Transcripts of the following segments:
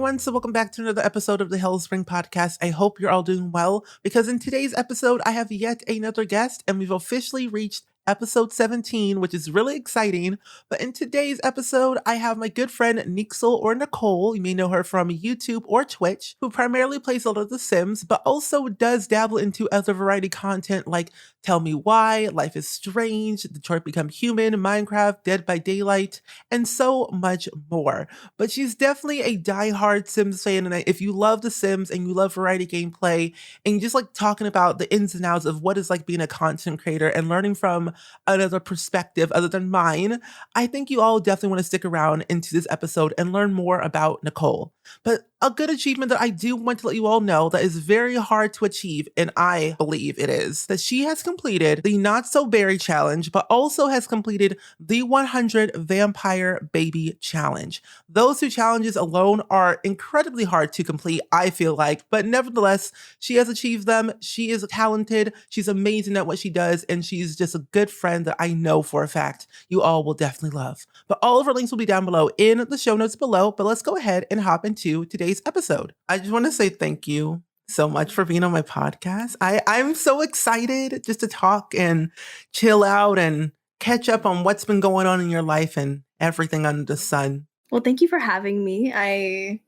everyone. So welcome back to another episode of the Hellspring Podcast. I hope you're all doing well, because in today's episode, I have yet another guest, and we've officially reached episode 17, which is really exciting. But in today's episode, I have my good friend Neexle, or Nicole. You may know her from YouTube or Twitch, who primarily plays a lot of The Sims, but also does dabble into other variety content like Tell Me Why, Life is Strange, Detroit Become Human, Minecraft, Dead by Daylight, and so much more. But she's definitely a diehard Sims fan, and if you love The Sims and you love variety gameplay, and you just like talking about the ins and outs of what it's like being a content creator and learning from another perspective other than mine, I think you all definitely want to stick around into this episode and learn more about Nicole. But a good achievement that I do want to let you all know that is very hard to achieve, and I believe it is, that she has completed the Not So Berry Challenge, but also has completed the 100 Vampire Baby Challenge. Those two challenges alone are incredibly hard to complete, I feel like, but nevertheless, she has achieved them. She is talented, she's amazing at what she does, and she's just a good friend that I know for a fact you all will definitely love. But all of her links will be down below in the show notes below, but let's go ahead and hop into today's episode. I just want to say thank you so much for being on my podcast. I'm so excited just to talk and chill out and catch up on what's been going on in your life and everything under the sun. Well, thank you for having me.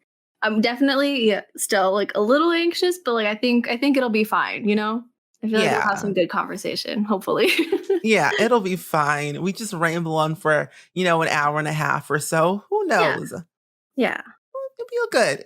I'm definitely still like a little anxious, but like I think it'll be fine, you know? I feel like we'll have some good conversation, hopefully. Yeah, it'll be fine. We just ramble on for, an hour and a half or so. Who knows? Yeah. It'll be all good.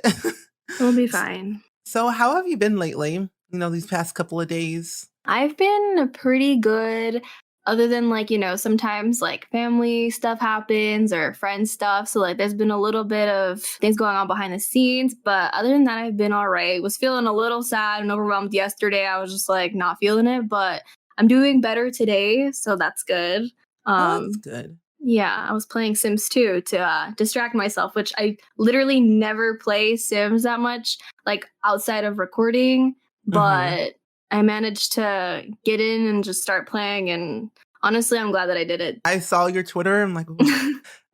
We'll be fine. So how have you been lately? These past couple of days? I've been pretty good, other than like, sometimes like family stuff happens or friend stuff. So like there's been a little bit of things going on behind the scenes. But other than that, I've been all right. Was feeling a little sad and overwhelmed yesterday. I was just like not feeling it, but I'm doing better today. So that's good. That's good. Yeah, I was playing Sims 2 to distract myself, which I literally never play Sims that much, like outside of recording. But I managed to get in and just start playing. And honestly, I'm glad that I did it. I saw your Twitter. I'm like,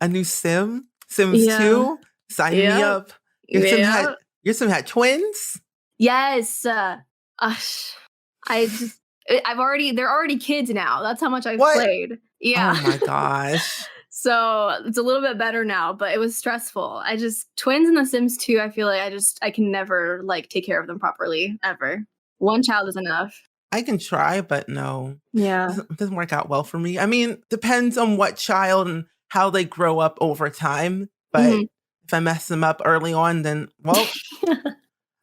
a new Sims 2? Sign me up. Your Sim had twins? Yes. They're already kids now. That's how much I've played. Yeah. Oh my gosh. So it's a little bit better now, but it was stressful. Twins in The Sims 2, I feel like I can never like take care of them properly, ever. One child is enough. I can try, but no. Yeah. It doesn't work out well for me. I mean, depends on what child and how they grow up over time. But if I mess them up early on, then, well,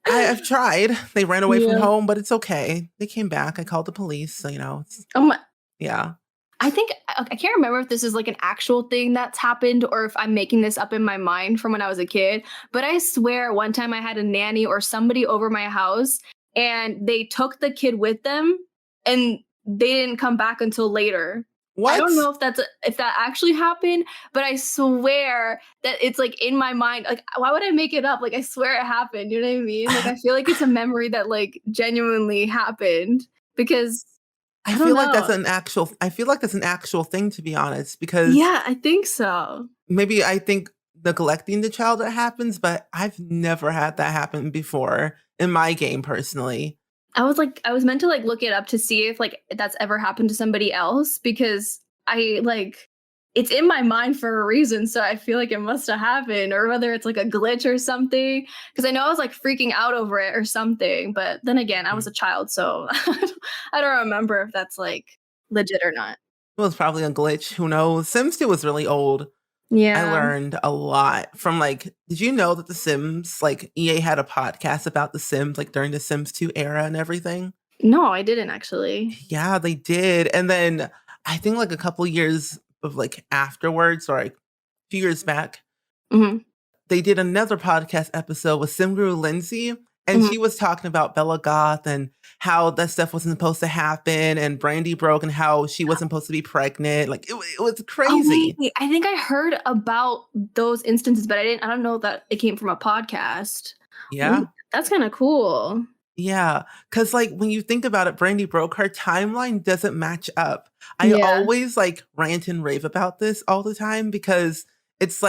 I've tried. They ran away from home, but it's okay. They came back. I called the police. So, yeah. I can't remember if this is like an actual thing that's happened or if I'm making this up in my mind from when I was a kid. But I swear one time I had a nanny or somebody over my house and they took the kid with them and they didn't come back until later. What? I don't know if that actually happened, but I swear that it's like in my mind. Like, why would I make it up? Like, I swear it happened. You know what I mean? Like, I feel like it's a memory that like genuinely happened because I feel like that's an actual thing, to be honest, because I think so. Maybe I think neglecting the child that happens, but I've never had that happen before in my game personally. I was meant to like look it up to see if like that's ever happened to somebody else because it's in my mind for a reason. So I feel like it must have happened, or whether it's like a glitch or something. Because I know I was like freaking out over it or something. But then again, I was a child, so I don't remember if that's like legit or not. It was probably a glitch. Who knows? Sims 2 was really old. Yeah. I learned a lot from did you know that The Sims, EA had a podcast about The Sims, during the Sims 2 era and everything? No, I didn't actually. Yeah, they did. And then I think a couple years of afterwards, or a few years back, they did another podcast episode with Simguru Lindsay, and she was talking about Bella Goth and how that stuff wasn't supposed to happen, and Brandy broke and how she wasn't supposed to be pregnant. It was crazy. Oh, I think I heard about those instances, but I don't know that it came from a podcast. Yeah. Ooh, that's kind of cool. Yeah, because when you think about it, Brandy broke, her timeline doesn't match up. I always rant and rave about this all the time because it's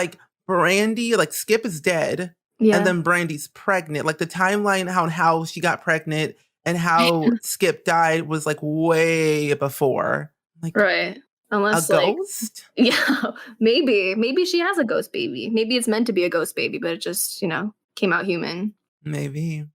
Brandy, Skip is dead. And Yeah. then Brandy's pregnant. Like the timeline on how she got pregnant and how Skip died was like way before. Like Right. a Unless like ghost? yeah, maybe she has a ghost baby. Maybe it's meant to be a ghost baby, but it just, came out human. Maybe.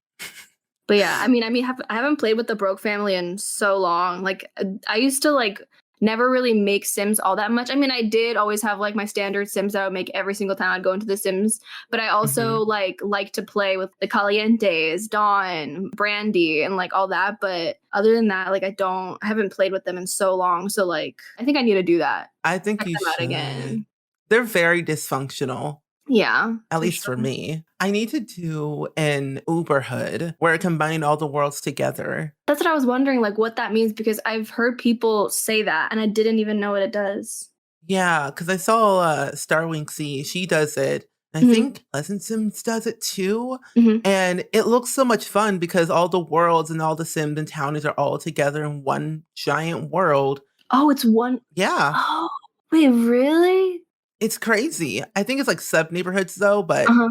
But yeah, I haven't played with the Broke family in so long. Like, I used to like never really make Sims all that much. I mean, I did always have like my standard Sims that I would make every single time I'd go into the Sims. But I also Mhm. like to play with the Calientes, Dawn, Brandy, and like all that. But other than that, like I haven't played with them in so long. So like, I think I need to do that. I think Check you them out should. again. They're very dysfunctional. Yeah, At for least for sure. me. I need to do an Uberhood where it combined all the worlds together. That's what I was wondering, like what that means because I've heard people say that and I didn't even know what it does. Yeah, because I saw Starwinksy, she does it. I Hmm. think Pleasant Sims does it too. Hmm. And it looks so much fun because all the worlds and all the Sims and townies are all together in one giant world. Oh, it's one Yeah, oh, wait, really? it's crazy. I think it's like sub neighborhoods though, but Uh-huh.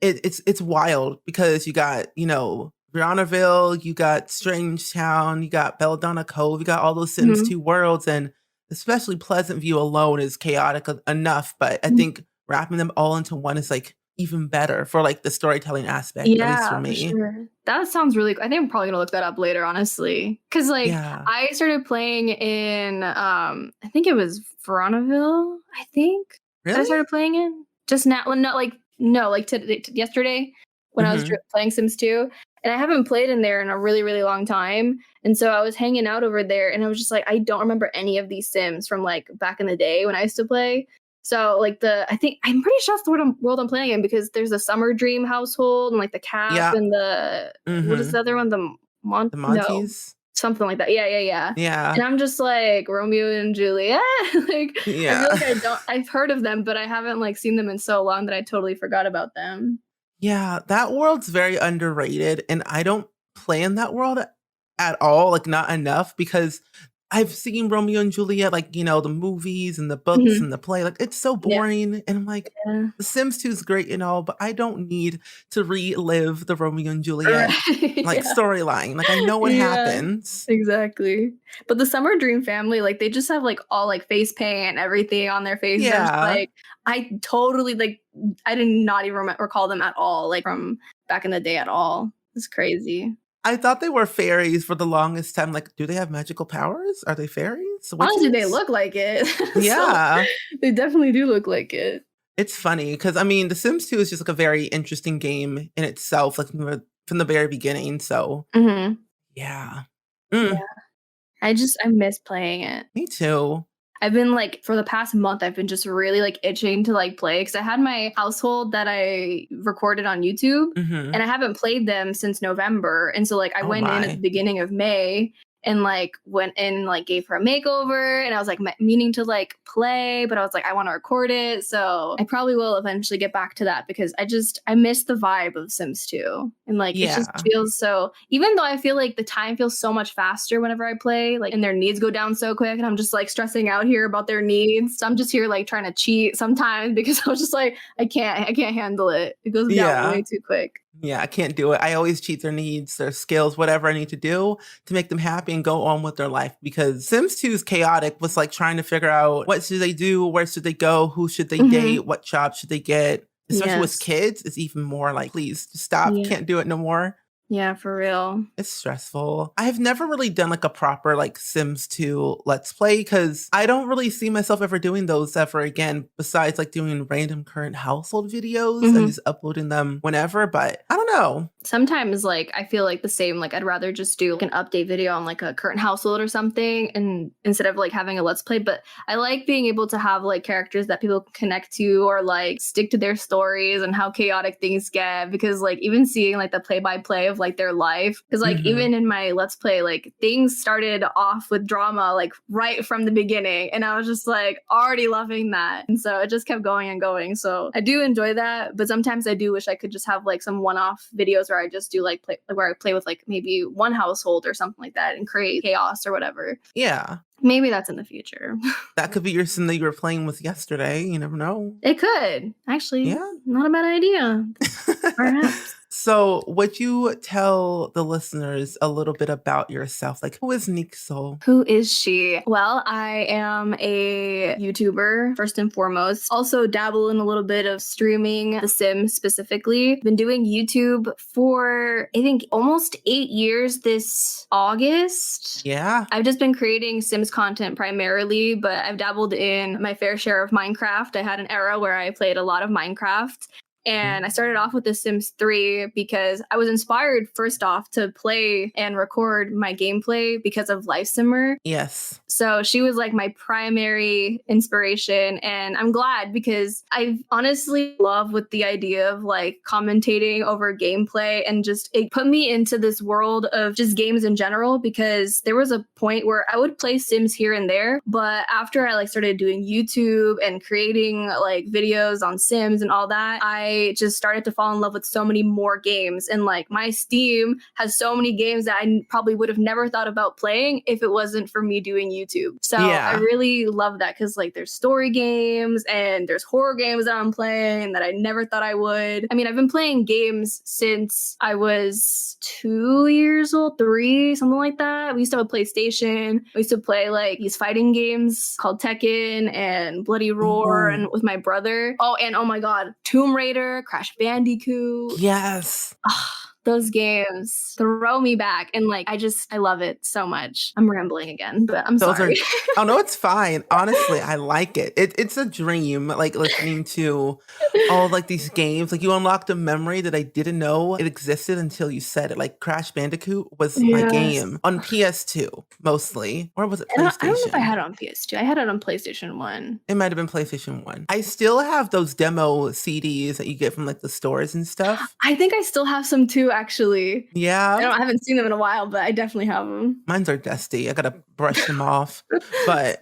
it's wild because you got, Brianaville, you got Strangetown, you got Belladonna Cove, you got all those Sims Mhm. 2 worlds, and especially Pleasant View alone is chaotic enough, but I Mhm. think wrapping them all into one is, like, even better for, like, the storytelling aspect, at least for Yeah, for me. sure. That sounds really I think I'm probably gonna look that up later, honestly. Cause like Yeah. I started playing in I think it was Veronaville, I think that I Really? started playing in just now. Well, not like no, like yesterday when I was Mhm. playing Sims 2. And I haven't played in there in a really, really long time. And so I was hanging out over there and I was just like, I don't remember any of these Sims from like back in the day when I used to play. So like I think I'm pretty sure that's the world I'm playing in because there's the Summer Dream household and like the Cap Yeah. and the what is Mhm. the other one? The The no, Montes? something like that. Yeah, yeah, yeah. Yeah. And I'm just like Romeo and Juliet. Like I feel Yeah. like I've heard of them, but I haven't like seen them in so long that I totally forgot about them. Yeah, that world's very underrated, and I don't play in that world at all, like, not enough because I've seen Romeo and Juliet, like, the movies and the books Mhm. and the play, like, it's so Yeah, boring, and I'm like, yeah. The Sims 2 is great and all, but I don't need to relive the Romeo and Juliet, Right. like, Yeah. storyline, like, I know what Yeah, happens. exactly. But the Summer Dream family, like, they just have, like, all, like, face paint and everything on their faces. I'm just Yeah. like, I totally, like, I did not even recall them at all, like, from back in the day at all. It's crazy. I thought they were fairies for the longest time, like, do they have magical powers? Are they fairies? Honestly, they Witches? look like it. So, Yeah. they definitely do look like it. It's funny because I mean, The Sims 2 is just like a very interesting game in itself, like from the very beginning. So Mhm. yeah. Yeah. Mm, I miss playing it. me too. I've been like for the past month, I've been just really like itching to like play because I had my household that I recorded on YouTube Hmm. and I haven't played them since November. And so like I Oh went in at the my. beginning of May and like went in like gave her a makeover and I was like meaning to like play, but I was like, I want to record it. So I probably will eventually get back to that because I miss the vibe of Sims 2. And like it just Yeah. feels so even though I feel like the time feels so much faster whenever I play, like and their needs go down so quick and I'm just like stressing out here about their needs. So I'm just here like trying to cheat sometimes because I was just like, I can't handle it. It goes down Yeah. way too quick. Yeah. I can't do it. I always cheat their needs, their skills, whatever I need to do to make them happy and go on with their life because Sims 2 is chaotic was like trying to figure out what should they do, where should they go, who should they Hmm. date, what job should they get. Especially with Yes. kids, it's even more like, please just stop. Yeah. Can't do it no more. Yeah, for real. It's stressful. I have never really done like a proper like Sims 2 Let's Play because I don't really see myself ever doing those ever again, besides like doing random current household videos and Mhm. just uploading them whenever. But I don't know. Sometimes like I feel like the same like I'd rather just do like an update video on like a current household or something and instead of like having a let's play, but I like being able to have like characters that people can connect to or like stick to their stories and how chaotic things get because like even seeing like the play by play of of like their life. Because like Mhm. even in my Let's Play, like things started off with drama like right from the beginning. And I was just like already loving that. And so it just kept going and going. So I do enjoy that. But sometimes I do wish I could just have like some one-off videos where I just do like where I play with like maybe one household or something like that and create chaos or whatever. Yeah. Maybe that's in the future. That could be your sim that you were playing with yesterday. You never know. It could. Actually, Yeah. not a bad idea. Perhaps. So, would you tell the listeners a little bit about yourself? Like, who is Neexle? Who is she? Well, I am a YouTuber, first and foremost. Also dabble in a little bit of streaming The Sims specifically. Been doing YouTube for, I think, almost 8 years this August. Yeah. I've just been creating Sims content primarily, but I've dabbled in my fair share of Minecraft. I had an era where I played a lot of Minecraft. And I started off with The Sims 3 because I was inspired, first off, to play and record my gameplay because of Life Simmer. Yes. So she was like my primary inspiration. And I'm glad because I honestly love with the idea of like commentating over gameplay and just it put me into this world of just games in general because there was a point where I would play Sims here and there. But after I like started doing YouTube and creating like videos on Sims and all that, I just started to fall in love with so many more games. And like my Steam has so many games that I probably would have never thought about playing if it wasn't for me doing YouTube. So I really love that because like there's story games and there's horror games that I'm playing that I never thought I would. I mean, I've been playing games since I was 2 years old, 3, something like that. We used to have a PlayStation. We used to play like these fighting games called Tekken and Bloody Roar and with my brother. Oh, and oh my God, Tomb Raider, Crash Bandicoot. Yes. Those games throw me back. And like, I love it so much. I'm rambling again, but I'm sorry. Oh, no, it's fine. Honestly, I like it. It's a dream, like listening to all like these games. Like you unlocked a memory that I didn't know it existed until you said it. Like Crash Bandicoot was my game on PS2 mostly. Or was it PlayStation? I don't know if I had it on PS2. I had it on PlayStation 1. It might have been PlayStation 1. I still have those demo CDs that you get from like the stores and stuff. I think I still have some too, actually. Yeah. I haven't seen them in a while, but I definitely have them. Mines are dusty. I gotta brush them off. But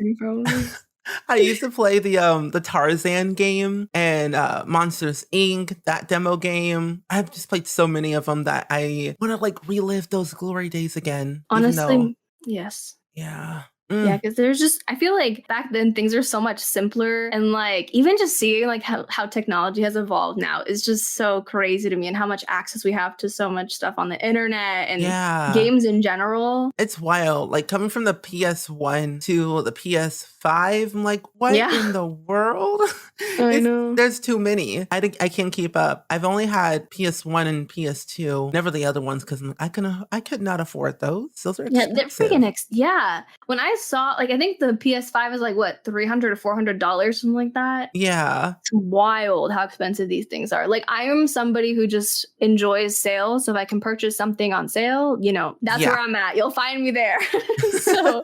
I used to play the Tarzan game and Monsters Inc. that demo game. I've just played so many of them that I want to like relive those glory days again. Honestly, yes. Yeah. Yeah, because there's just, I feel like back then things are so much simpler and like even just seeing like how technology has evolved now is just so crazy to me and how much access we have to so much stuff on the internet and games in general. It's wild. Like coming from the PS1 to the PS5, I'm like, what in the world? I know. There's too many. I can't keep up. I've only had PS1 and PS2, never the other ones because I could not afford those. Those are expensive. Yeah, they're freaking when I saw, like, I think the PS5 is like what, $300 to $400, something like that. Yeah, it's wild how expensive these things are. Like, I am somebody who just enjoys sales, so if I can purchase something on sale, that's where I'm at. You'll find me there. So,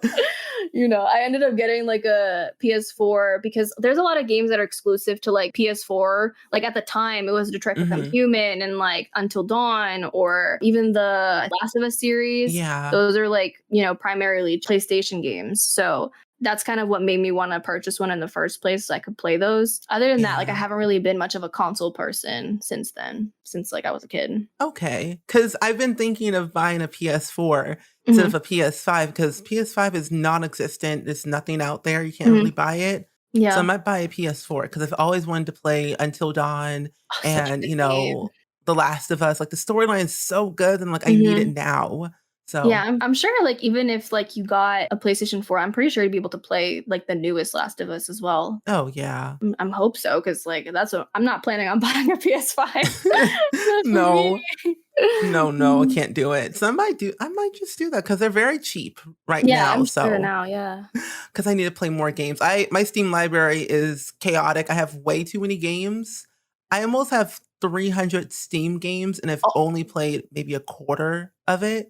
I ended up getting like a PS4 because there's a lot of games that are exclusive to like PS4. Like at the time, it was Detroit Become Human and like Until Dawn or even the Last of Us series. Yeah, those are like primarily PlayStation games. So that's kind of what made me want to purchase one in the first place so I could play those. Other than that, like I haven't really been much of a console person since then, since like I was a kid. Okay, because I've been thinking of buying a PS4 instead of a PS5 because PS5 is non-existent. There's nothing out there. You can't really buy it. Yeah. So I might buy a PS4 because I've always wanted to play Until Dawn and, The Last of Us. Like the storyline is so good and like I need it now. So yeah, I'm sure like even if like you got a PlayStation 4, I'm pretty sure you'd be able to play like the newest Last of Us as well. Oh yeah. I'm hope so because like I'm not planning on buying a PS5. No, I can't do it. So I might just do that because they're very cheap now. Yeah, I'm sure now, yeah. Because I need to play more games. My Steam library is chaotic. I have way too many games. I almost have 300 Steam games and I've only played maybe a quarter of it.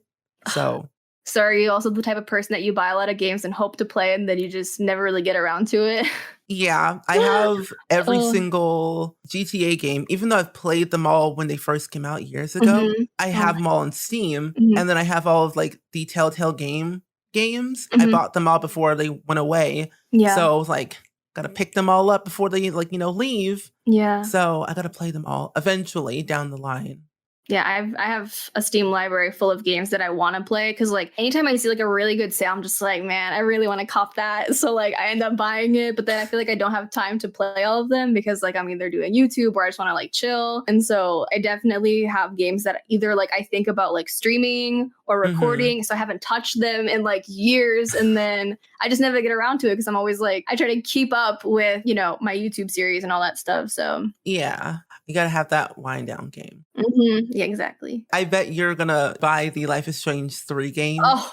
So So are you also the type of person that you buy a lot of games and hope to play and then you just never really get around to it? Yeah, I have every Oh. single GTA game, even though I've played them all when they first came out years ago. Mhm. I Oh have my them all on Steam, mhm, and then I have all of like the Telltale games. I mhm. bought them all before they went away, Yeah, so I was like, gotta pick them all up before they leave. yeah. So I gotta play them all eventually down the line. Yeah, I have a Steam library full of games that I want to play because like anytime I see like a really good sale, I'm just like, man, I really want to cop that. So like I end up buying it, but then I feel like I don't have time to play all of them because like I'm either doing YouTube or I just want to like chill. And so I definitely have games that either like I think about like streaming or Hmm. recording. So I haven't touched them in like years. And then I just never get around to it because I'm always like, I try to keep up with, my YouTube series and all that stuff. So Yeah, you gotta have that wind down game. yeah, exactly. I bet you're gonna buy the Life is Strange 3 game. Oh,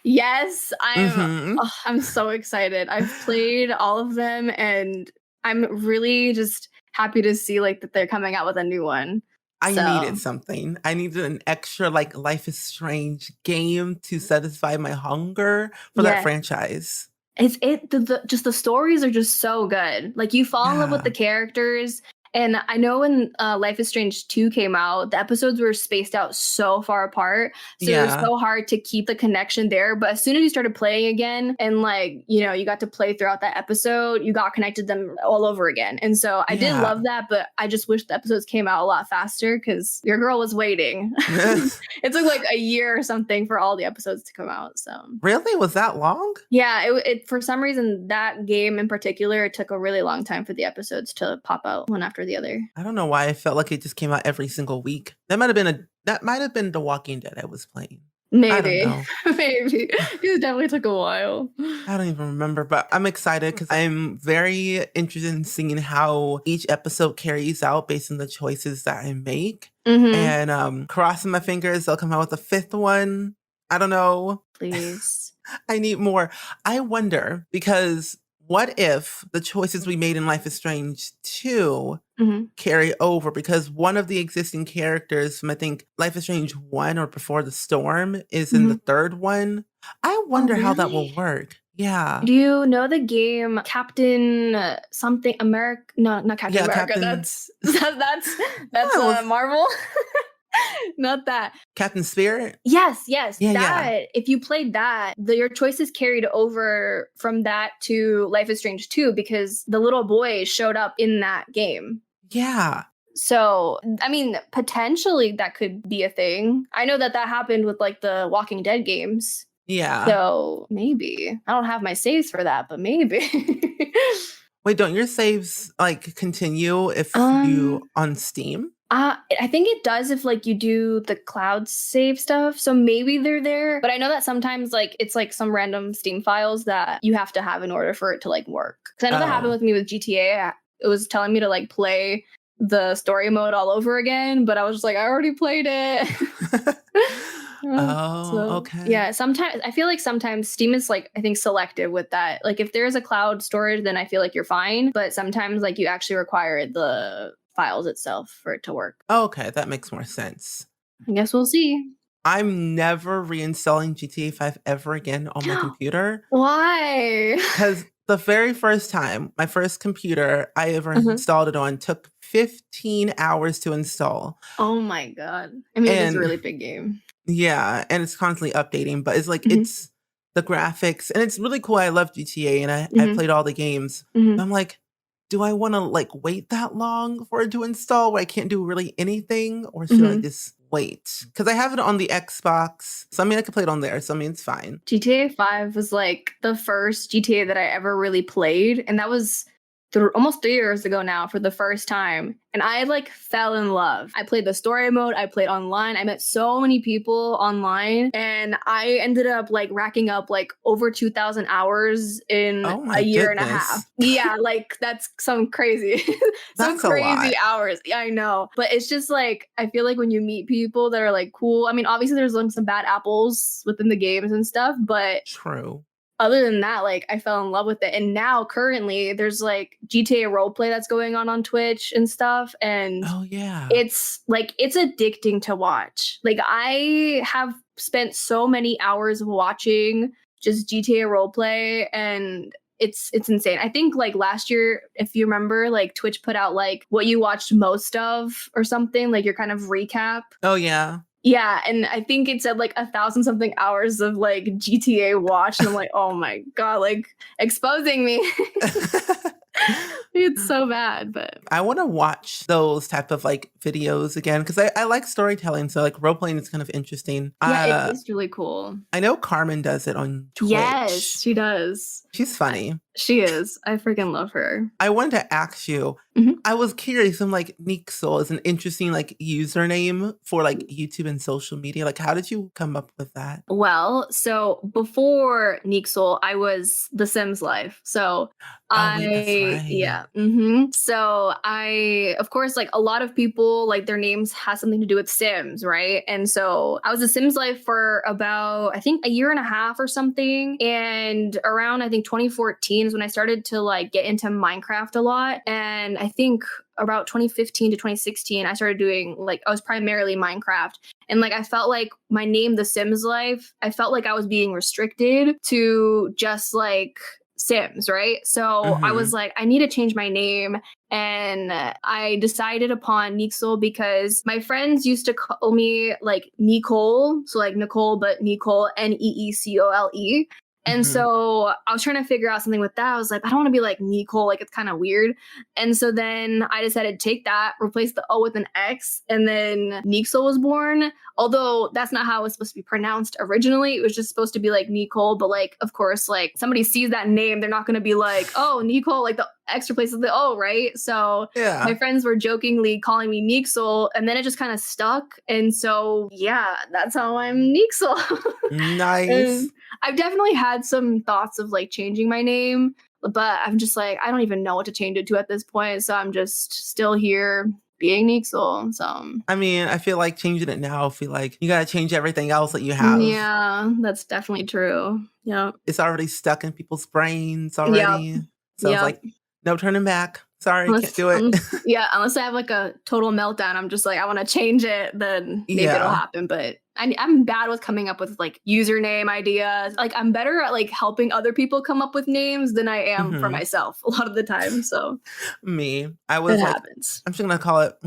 yes, Hmm. I'm so excited. I've played all of them and I'm really just happy to see like that they're coming out with a new one. I needed So, something. I needed an extra like Life is Strange game to satisfy my hunger for that yeah. franchise. Just the stories are just so good. Like you fall in love with Yeah. the characters. And I know when Life is Strange 2 came out, the episodes were spaced out so far apart. So it was Yeah. so hard to keep the connection there. But as soon as you started playing again and like, you got to play throughout that episode, you got connected them all over again. And so I did Yeah. love that, but I just wish the episodes came out a lot faster because your girl was waiting. It took like a year or something for all the episodes to come out. So Really? Was that long? yeah, it for some reason that game in particular it took a really long time for the episodes to pop out one after the other. I don't know why I felt like it just came out every single week. That might have been The Walking Dead I was playing. I don't Maybe, know. maybe it definitely took a while. I don't even remember, but I'm excited because I'm very interested in seeing how each episode carries out based on the choices that I make. Hmm. And crossing my fingers, they'll come out with a fifth one. I don't know. Please. I need more. I wonder because what if the choices we made in Life is Strange 2 Hmm. carry over? Because one of the existing characters from I think Life is Strange 1 or Before the Storm is in the Hmm. third one. I Oh, wonder how that will really? work. Yeah. Do you know the game Captain something America? No, not Captain Yeah, America. Captain. That's Yeah, it was Marvel. Not that. Captain Spirit. Yes, yes. Yeah, yeah. That if you played that, your choices carried over from that to Life is Strange 2 because the little boy showed up in that game. Yeah. So, I mean, potentially that could be a thing. I know that that happened with like the Walking Dead games. Yeah. So, maybe. I don't have my saves for that, but maybe. Wait, don't your saves like continue if um you on Steam? I think it does if like you do the cloud save stuff. So maybe they're there. But I know that sometimes like it's like some random Steam files that you have to have in order for it to like work. Because I know that happened Oh. with me with GTA. It was telling me to like play the story mode all over again, but I was just like, I already played it. Oh, So okay. yeah, sometimes I feel like sometimes Steam is like I think selective with that. Like if there is a cloud storage, then I feel like you're fine. But sometimes like you actually require the files itself for it to work. Okay, that makes more sense. I guess we'll see. I'm never reinstalling GTA 5 ever again on my computer Why? because the very first time, my first computer I ever Uh-huh. installed it on took 15 hours to install. Oh my god. I mean, it is a And really big game. yeah, and it's constantly updating, but it's like Mhm, it's the graphics and it's really cool. I love GTA and I mhm, played all the games. But mhm, I'm like, do I want to like wait that long for it to install where I can't do really anything? Or should I mhm. just wait? Because I have it on the Xbox. So I mean I can play it on there. So I mean it's fine. GTA 5 was like the first GTA that I ever really played, and that was almost 3 years ago now for the first time. And I like fell in love. I played the story mode, I played online, I met so many people online, and I ended up like racking up like over 2,000 hours in Oh a my year and a half. goodness. Yeah, like that's some crazy, some That's a crazy lot. hours. Yeah, I know. But it's just like, I feel like when you meet people that are like cool, I mean, obviously there's like some bad apples within the games and stuff, but True. other than that, like I fell in love with it. And now currently there's like GTA roleplay that's going on Twitch and stuff. And Oh yeah. it's like, it's addicting to watch. Like I have spent so many hours watching just GTA roleplay, and it's insane. I think like last year, if you remember, like Twitch put out like what you watched most of or something, like your kind of recap. Oh yeah. Yeah, and I think it said like 1,000 something hours of like GTA watch, and I'm like, oh my god, like exposing me. It's so bad, but I want to watch those type of like videos again because I like storytelling. So like role playing is kind of interesting. yeah, it is really cool. I know Carmen does it on Twitch. Yes, she does. She's funny. She is. I freaking love her. I wanted to ask you, Mhm. I was curious. I'm like, Neexle is an interesting like username for like YouTube and social media. Like, how did you come up with that? Well, so before Neexle, I was The Sims Life. So Oh, wait, that's yeah. right. So I, of course, like a lot of people, like their names has something to do with Sims, right? And so I was a Sims Life for about, I think, a year and a half or something. And around, I think 2014 is when I started to like get into Minecraft a lot. And I think about 2015 to 2016, I started doing like, I was primarily Minecraft. And like, I felt like my name, The Sims Life, I felt like I was being restricted to just like Sims, right? So I was Mhm. like, I need to change my name. And I decided upon Neexle because my friends used to call me like Neecxle. So like Nicole, but Neecxle, Neecole. And Mhm. so I was trying to figure out something with that. I was like, I don't want to be like Neecxle, like it's kind of weird. And so then I decided to take that, replace the O with an X, and then Neexle was born. Although that's not how it was supposed to be pronounced originally. It was just supposed to be like Neecxle, but like, of course, like somebody sees that name, they're not going to be like, oh, Neecxle, like the X replaces the O, right? So my Yeah. friends were jokingly calling me Neexle, and then it just kind of stuck. And so, yeah, that's how I'm Neexle. And Nice. I've definitely had some thoughts of like changing my name, but I'm just like, I don't even know what to change it to at this point. So I'm just still here being Neexle. So I mean, I feel like changing it now, I feel like you gotta change everything else that you have. yeah, that's definitely true. Yep. It's already stuck in people's brains Yep. already. So it's Yep. like, no turning back. Sorry, can't Unless, do it. yeah, unless I have like a total meltdown, I'm just like, I want to change it, then maybe it'll Yeah. happen. But I'm bad with coming up with like username ideas. Like I'm better at like helping other people come up with names than I am for Mhm. myself a lot of the time. So Me, I it was like, happens. I'm gonna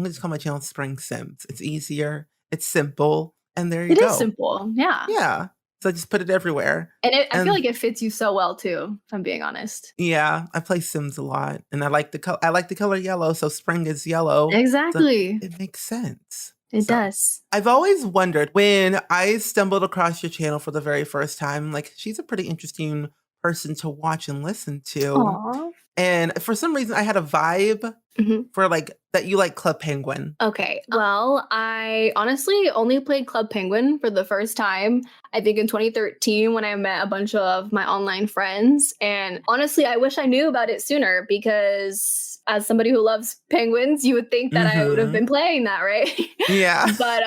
just call my channel SpringSims. It's easier, it's simple, and there you It is go. simple. Yeah. Yeah. So I just put it everywhere. And I feel And like it fits you so well too, if I'm being honest. yeah, I play Sims a lot and I like the color yellow, so spring is yellow. So Exactly. it makes sense. It So does. I've always wondered when I stumbled across your channel for the very first time, like she's a pretty interesting person to watch and listen to. Aw. And for some reason I had a vibe Mhm. for like that you like Club Penguin. Okay. Well, I honestly only played Club Penguin for the first time, I think in 2013 when I met a bunch of my online friends. And honestly, I wish I knew about it sooner because as somebody who loves penguins, you would think that I would have Mhm. been playing that, right? Yeah. But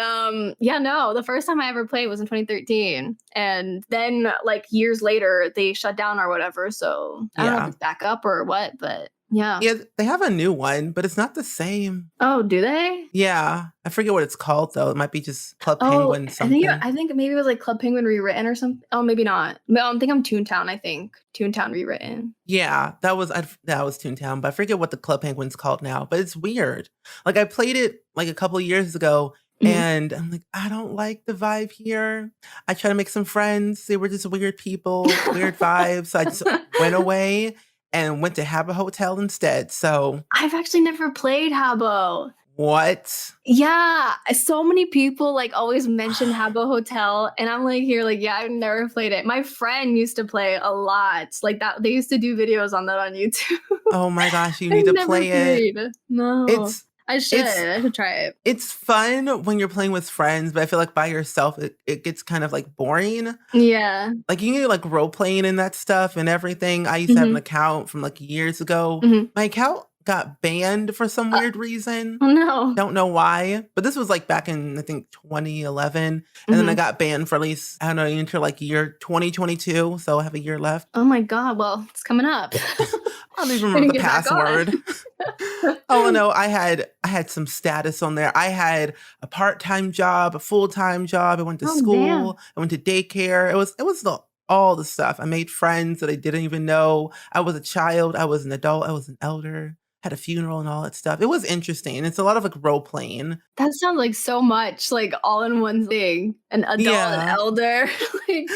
yeah, no, the first time I ever played was in 2013. And then like years later they shut down or whatever. So I don't know if Yeah. it's back up or what, but yeah. Yeah, they have a new one, but it's not the same. Oh, do they? Yeah. I forget what it's called though. It might be just Club Oh, Penguin something. I think maybe it was like Club Penguin rewritten or something. Oh, maybe not. No, I think I'm Toontown, I think. Toontown rewritten. Yeah, that was Toontown, but I forget what the Club Penguin's called now, but it's weird. Like I played it like a couple of years ago Mhm. and I'm like, I don't like the vibe here. I try to make some friends. They were just weird people, weird vibes. So I just went away and went to have a hotel instead. So I've actually never played Habbo. what? Yeah, so many people like always mention Habbo Hotel, and I'm like here, like, yeah, I've never played it. My friend used to play a lot, like that. They used to do videos on that on YouTube. Oh my gosh, you I've need to never play it. played. No, It's I should. it's I should try it. it's fun when you're playing with friends, but I feel like by yourself it gets kind of like boring. Yeah. Like you can do like role playing and that stuff and everything. I used to have an Hmm. account from like years ago. Hmm. My account got banned for some Uh, weird reason. oh no. Don't know why, but this was like back in I think 2011, and then I Mhm. got banned for at least I don't know until like year 2022. So I have a year left. Oh my god, well, it's coming up. I don't even I remember can the get back password. on. Oh no, I had some status on there. I had a part-time job, a full-time job. I went to Oh, damn. school. I went to daycare. It was all the stuff. I made friends that I didn't even know. I was a child. I was an adult. I was an elder. Had a funeral and all that stuff. It was interesting. It's a lot of like role playing. That sounds like so much, like, all in one thing. An adult, an Yeah. elder, like,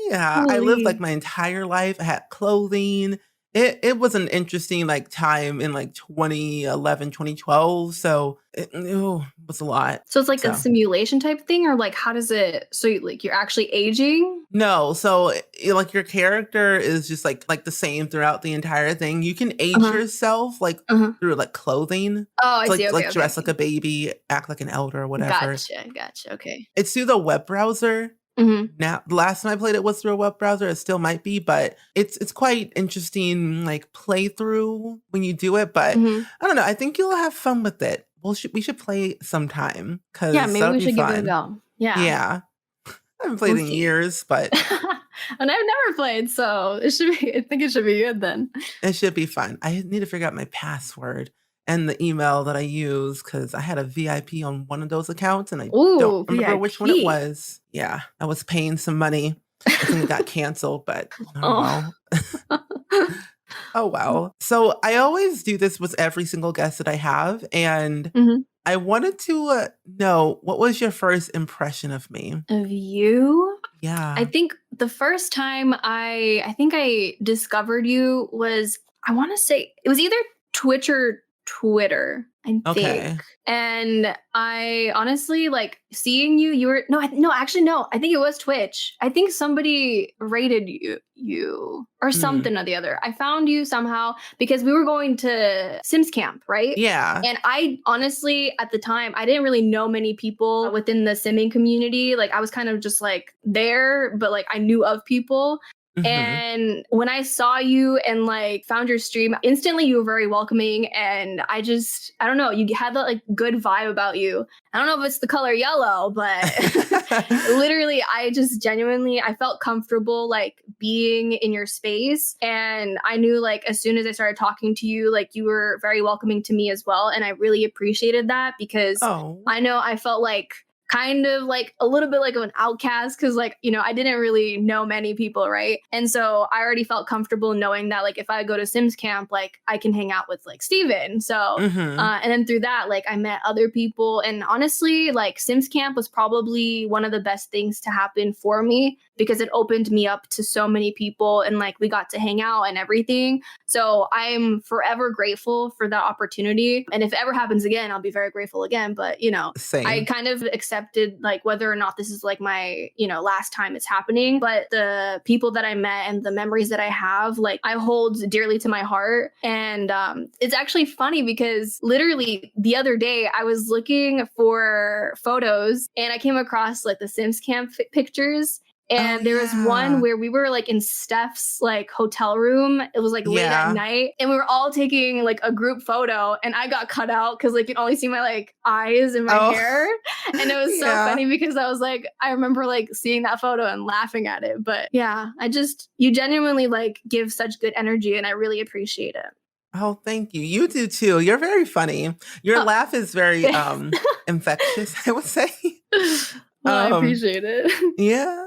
Yeah, I lived, like, holy. my entire life, I had clothing. It was an interesting, like, time in, like, 2011, 2012. So it was a lot, So it's like a so simulation type thing, or, like, how does it so you like, you're actually aging? no, so, like, your character is just, like the same throughout the entire thing. You can age Uh-huh, yourself, like, uh-huh. through, like, clothing. Oh, I So, see, okay, okay, dress like okay. a baby, act like an elder or whatever. Gotcha, gotcha, okay. It's through the web browser. Mhm, Now, the last time I played it was through a web browser. It still might be, but it's quite interesting, like playthrough when you do it. But mhm. I don't know. I think you'll have fun with it. We should play sometime Yeah, because maybe that'll we be should give it a fun. go. Yeah, Yeah, I haven't played we'll in see. years, but And I've never played, so it should be I think it should be good then. it should be fun. I need to figure out my password and the email that I use because I had a VIP on one of those accounts and I don't Ooh, remember which one it VIP. was. Yeah, I was paying some money. I think it got canceled, but oh Oh. well. Oh, wow. So I always do this with every single guest that I have, and Mhm. I wanted to know what was your first impression of me? Of you? I Yeah. think the first time I think I discovered you was I wanna say it was either Twitch or Twitter, I think. Okay. And I honestly, like, seeing you, you were no, actually, no, I think it was Twitch. I think somebody rated you or Mm. something or the other. I found you somehow because we were going to Sims camp, right? Yeah. And I honestly, at the time, I didn't really know many people within the simming community. Like, I was kind of just like there, but like I knew of people. Mhm. And when I saw you and like found your stream, instantly you were very welcoming. And I don't know, you had that like good vibe about you. I don't know if it's the color yellow, but literally, I just genuinely, I felt comfortable like being in your space. And I knew like as soon as I started talking to you, like you were very welcoming to me as well. And I really appreciated that because Oh. I know I felt like kind of like a little bit like of an outcast because like I didn't really know many people, right? And so I already felt comfortable knowing that like if I go to Sims camp, like I can hang out with like Steven. So Mhm. and then through that, like I met other people. And honestly, like Sims Camp was probably one of the best things to happen for me because it opened me up to so many people and like we got to hang out and everything. So I'm forever grateful for that opportunity. And if it ever happens again, I'll be very grateful again. But, I Same. kind of accepted like whether or not this is like my, last time it's happening. But the people that I met and the memories that I have, like I hold dearly to my heart. And it's actually funny because literally the other day I was looking for photos and I came across like the Sims Camp pictures. Oh And there was one yeah. where we were like in Steph's like hotel room. It was like late at Yeah. night and we were all taking like a group photo and I got cut out because like you can only see my like eyes and my Oh hair. And it was so yeah. funny because I was like, I remember like seeing that photo and laughing at it. But yeah, you genuinely like give such good energy and I really appreciate it. Oh, thank you. You do too. You're very funny. Your Oh, laugh is very thanks. infectious, I would say. Well, I Um appreciate it. Yeah.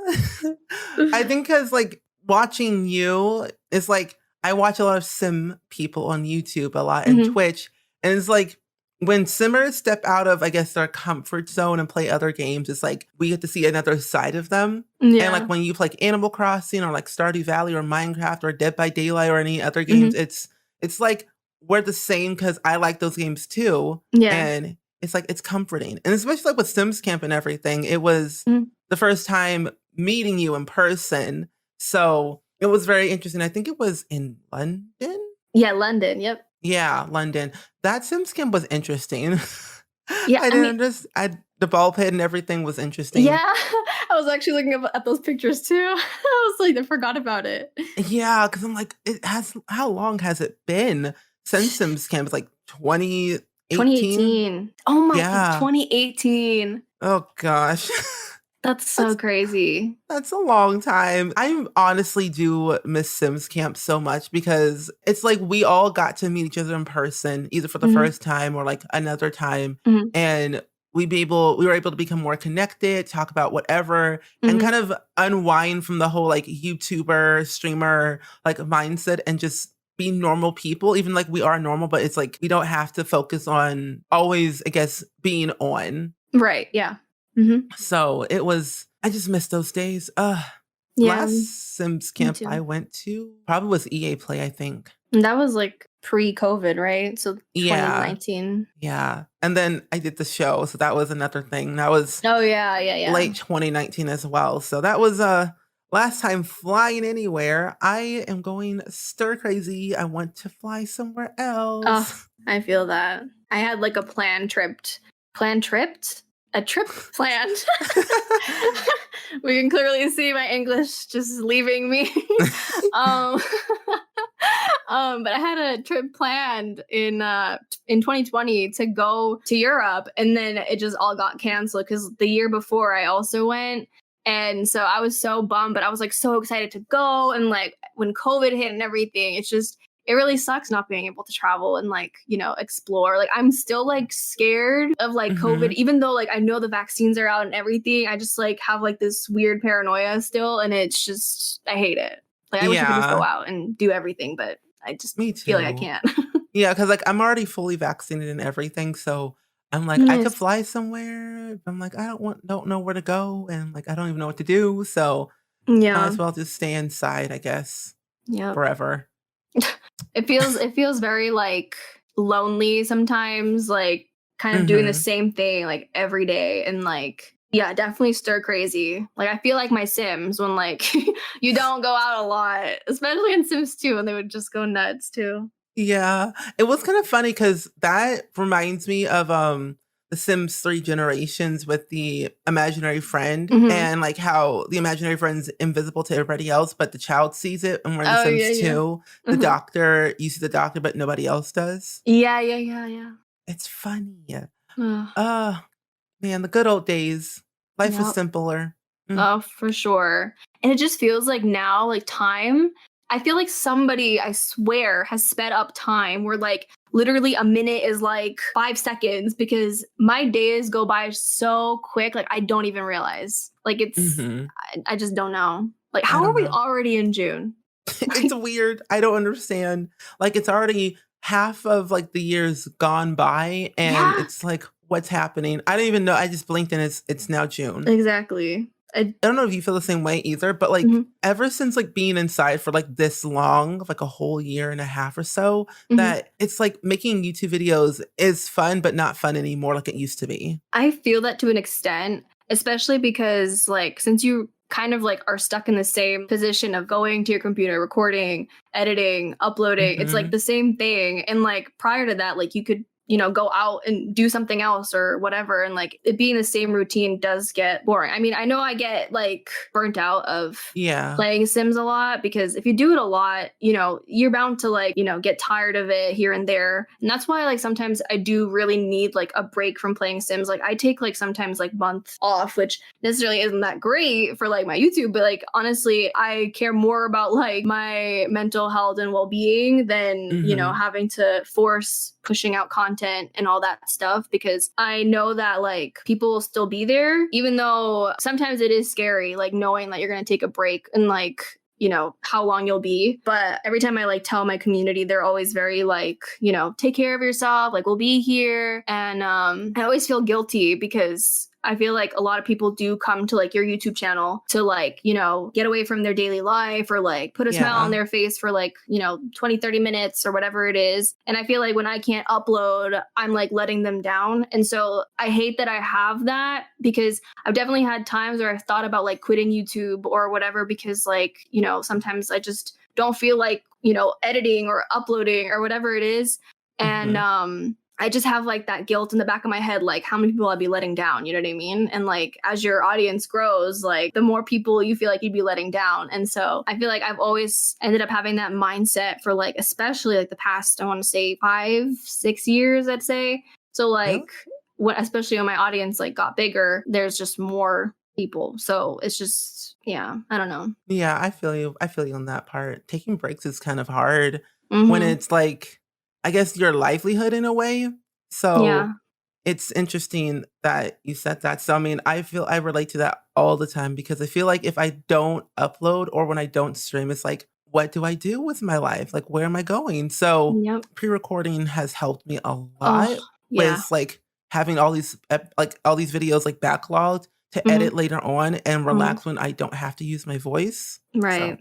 I think because like watching you is like I watch a lot of sim people on YouTube a lot and Mhm. Twitch. And it's like when simmers step out of, I guess, their comfort zone and play other games, it's like we get to see another side of them. And like Yeah. when you play like Animal Crossing or like Stardew Valley or Minecraft or Dead by Daylight or any other games, Mhm. it's like we're the same because I like those games too. Yeah. And it's like it's comforting. And especially like with Sims Camp and everything, it was Mhm. the first time meeting you in person. So it was very interesting. I think it was in London. Yeah, London. Yep. Yeah, London. That Sims camp was interesting. Yeah, I I didn't mean, understand. The ball pit and everything was interesting. yeah, I was actually looking at those pictures too. I was like, I forgot about it. Yeah, because I'm like, it has. How long has it been Sims camp was like 2018. 2018. Oh my, Yeah. 2018. Oh gosh. That's so That's crazy. That's a long time. I honestly do miss Sims Camp so much because it's like we all got to meet each other in person, either for the Mhm, first time or like another time. mhm, And we were able to become more connected, talk about whatever, and mhm. kind of unwind from the whole like YouTuber, streamer like mindset and just be normal people, even like we are normal, but it's like we don't have to focus on always, I guess, being on. Right, yeah. Mhm. So I just miss those days. Yeah, Last Sims me camp I too. went to probably was EA Play, I think. And that was, like, pre-COVID, right? So Yeah, 2019. yeah. And then I did the show, so that was another thing. That was Oh, yeah, yeah, yeah. late 2019 as well. So that was last time flying anywhere. I am going stir crazy. I want to fly somewhere Oh, else. I feel that. I had, like, a plan tripped? A trip planned. We can clearly see my English just leaving me. Um, but I had a trip planned in 2020 to go to Europe, and then it just all got canceled because the year before I also went, and so I was so bummed, but I was like so excited to go, and like when COVID hit and everything, it's just it really sucks not being able to travel and like explore. Like I'm still like scared of like COVID, Hmm. even though like I know the vaccines are out and everything. I just like have like this weird paranoia still, and it's just I hate it. Like I wish I could just go Yeah, out and do everything, but I just me feel like I too. can't. Yeah, because like, I'm already fully vaccinated and everything, so I'm like, I could Nice. fly somewhere, but I'm like, don't know where to go, and, like, I don't even know what to do, so might Yeah. as well just stay inside, I guess, Yep. forever. It feels very like lonely sometimes, like kind of doing the Mhm. same thing like every day and like yeah, definitely stir crazy. Like I feel like my Sims when like you don't go out a lot, especially in Sims 2 when they would just go nuts too. Yeah, it was kind of funny because that reminds me of, The Sims 3 Generations with the imaginary friend Mhm. and, like, how the imaginary friend's invisible to everybody else, but the child sees it, and we're in The Oh yeah, Sims yeah. 2, Uh-huh. you see the doctor, but nobody else does. Yeah, yeah, yeah, yeah. It's funny. Ugh. Uh, man, the good old days. Life was Yep. simpler. Mm, Oh, for sure. And it just feels like now, like time, I feel like somebody, I swear, has sped up time where like literally a minute is like 5 seconds because my days go by so quick. Like I don't even realize. Like mhm. I just don't know. Like, I how don't are we know. already in June? It's Like, weird. I don't understand. Like, it's already half of, like, the years gone by, and yeah, it's like, what's happening? I don't even know. I just blinked and it's now June. exactly. I don't know if you feel the same way either, but, like, Mhm, ever since, like, being inside for, like, this long, like, a whole year and a half or so, mhm. that it's like making YouTube videos is fun, but not fun anymore like it used to be. I feel that to an extent, especially because like since you kind of like are stuck in the same position of going to your computer, recording, editing, uploading, it's like Mhm. the same thing. And like prior to that, like you could, go out and do something else or whatever. And like it being the same routine does get boring. I mean, I know I get like burnt out of Yeah. playing Sims a lot because if you do it a lot, you're bound to like, get tired of it here and there. And that's why like sometimes I do really need like a break from playing Sims. Like I take like sometimes like months off, which necessarily isn't that great for like my YouTube, but like honestly, I care more about like my mental health and well-being than, Mhm. having to force pushing out content and all that stuff because I know that like people will still be there even though sometimes it is scary like knowing that you're going to take a break and like how long you'll be, but every time I like tell my community they're always very like take care of yourself, like we'll be here. And I always feel guilty because I feel like a lot of people do come to like your YouTube channel to like, get away from their daily life or like put a smile on Yeah. their face for like, 20, 30 minutes or whatever it is. And I feel like when I can't upload, I'm like letting them down. And so I hate that I have that because I've definitely had times where I've thought about like quitting YouTube or whatever because like, sometimes I just don't feel like, editing or uploading or whatever it is. And Mhm. I just have like that guilt in the back of my head, like how many people I'd be letting down, you know what I mean? And like as your audience grows, like the more people you feel like you'd be letting down. And so I feel like I've always ended up having that mindset for like, especially like the past, I want to say 5-6 years, I'd say. So Really? like when, especially when my audience like got bigger, there's just more people. So it's just, yeah, I don't know. Yeah, I feel you. I feel you on that part. Taking breaks is kind of hard when Mm-hmm. it's like, I guess, your livelihood in a way. So Yeah. it's interesting that you said that. So, I mean, I feel I relate to that all the time because I feel like if I don't upload or when I don't stream, it's like, what do I do with my life? Like, where am I going? So, Yep. pre-recording has helped me a Oh, lot yeah. with like having all these like all these videos like backlogged to Mm-hmm. edit later on and Mm-hmm. relax when I don't have to use my voice. So, Right.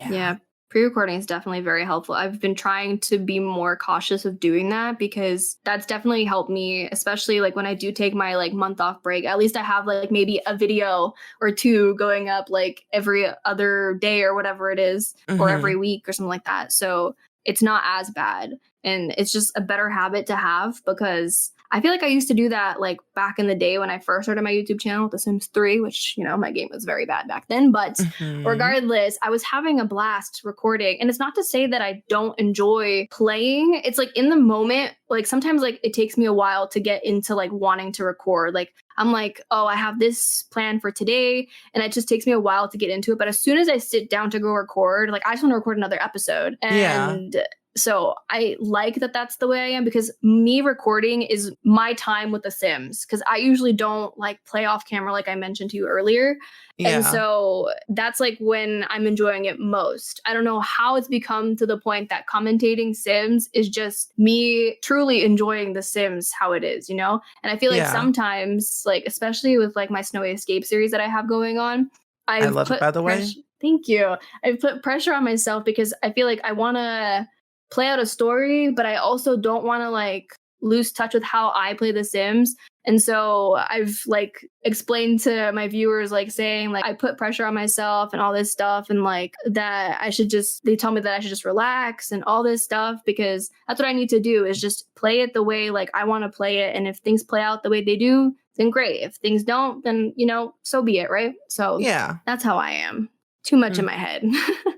yeah. Yeah, pre-recording is definitely very helpful. I've been trying to be more cautious of doing that because that's definitely helped me, especially like when I do take my like month off break. At least I have like maybe a video or two going up like every other day or whatever it is, or every Mhm. week or something like that. So it's not as bad. And it's just a better habit to have because I feel like I used to do that like back in the day when I first started my YouTube channel, The Sims 3, which, you know, my game was very bad back then. But Mhm. regardless, I was having a blast recording. And it's not to say that I don't enjoy playing. It's like in the moment, like sometimes like it takes me a while to get into like wanting to record. Like I'm like, oh, I have this plan for today. And it just takes me a while to get into it. But as soon as I sit down to go record, like I just want to record another episode. Yeah. And so I like that that's the way I am because me recording is my time with The Sims because I usually don't like play off camera like I mentioned to you earlier. And Yeah. so that's like when I'm enjoying it most. I don't know how it's become to the point that commentating Sims is just me truly enjoying The Sims how it is, you know? And I feel like Yeah. sometimes, like, especially with like my Snowy Escape series that I have going on, I I've love it, put by the way. pressure. Thank you. I've put pressure on myself because I feel like I want to play out a story, but I also don't want to like lose touch with how I play The Sims. And so I've like explained to my viewers, like saying like I put pressure on myself and all this stuff, and like that I should just, they tell me that I should just relax and all this stuff because that's what I need to do is just play it the way like I want to play it. And if things play out the way they do, then great. If things don't, then, you know, so be it. Right. So Yeah. that's how I am. Too much in Mm. my head.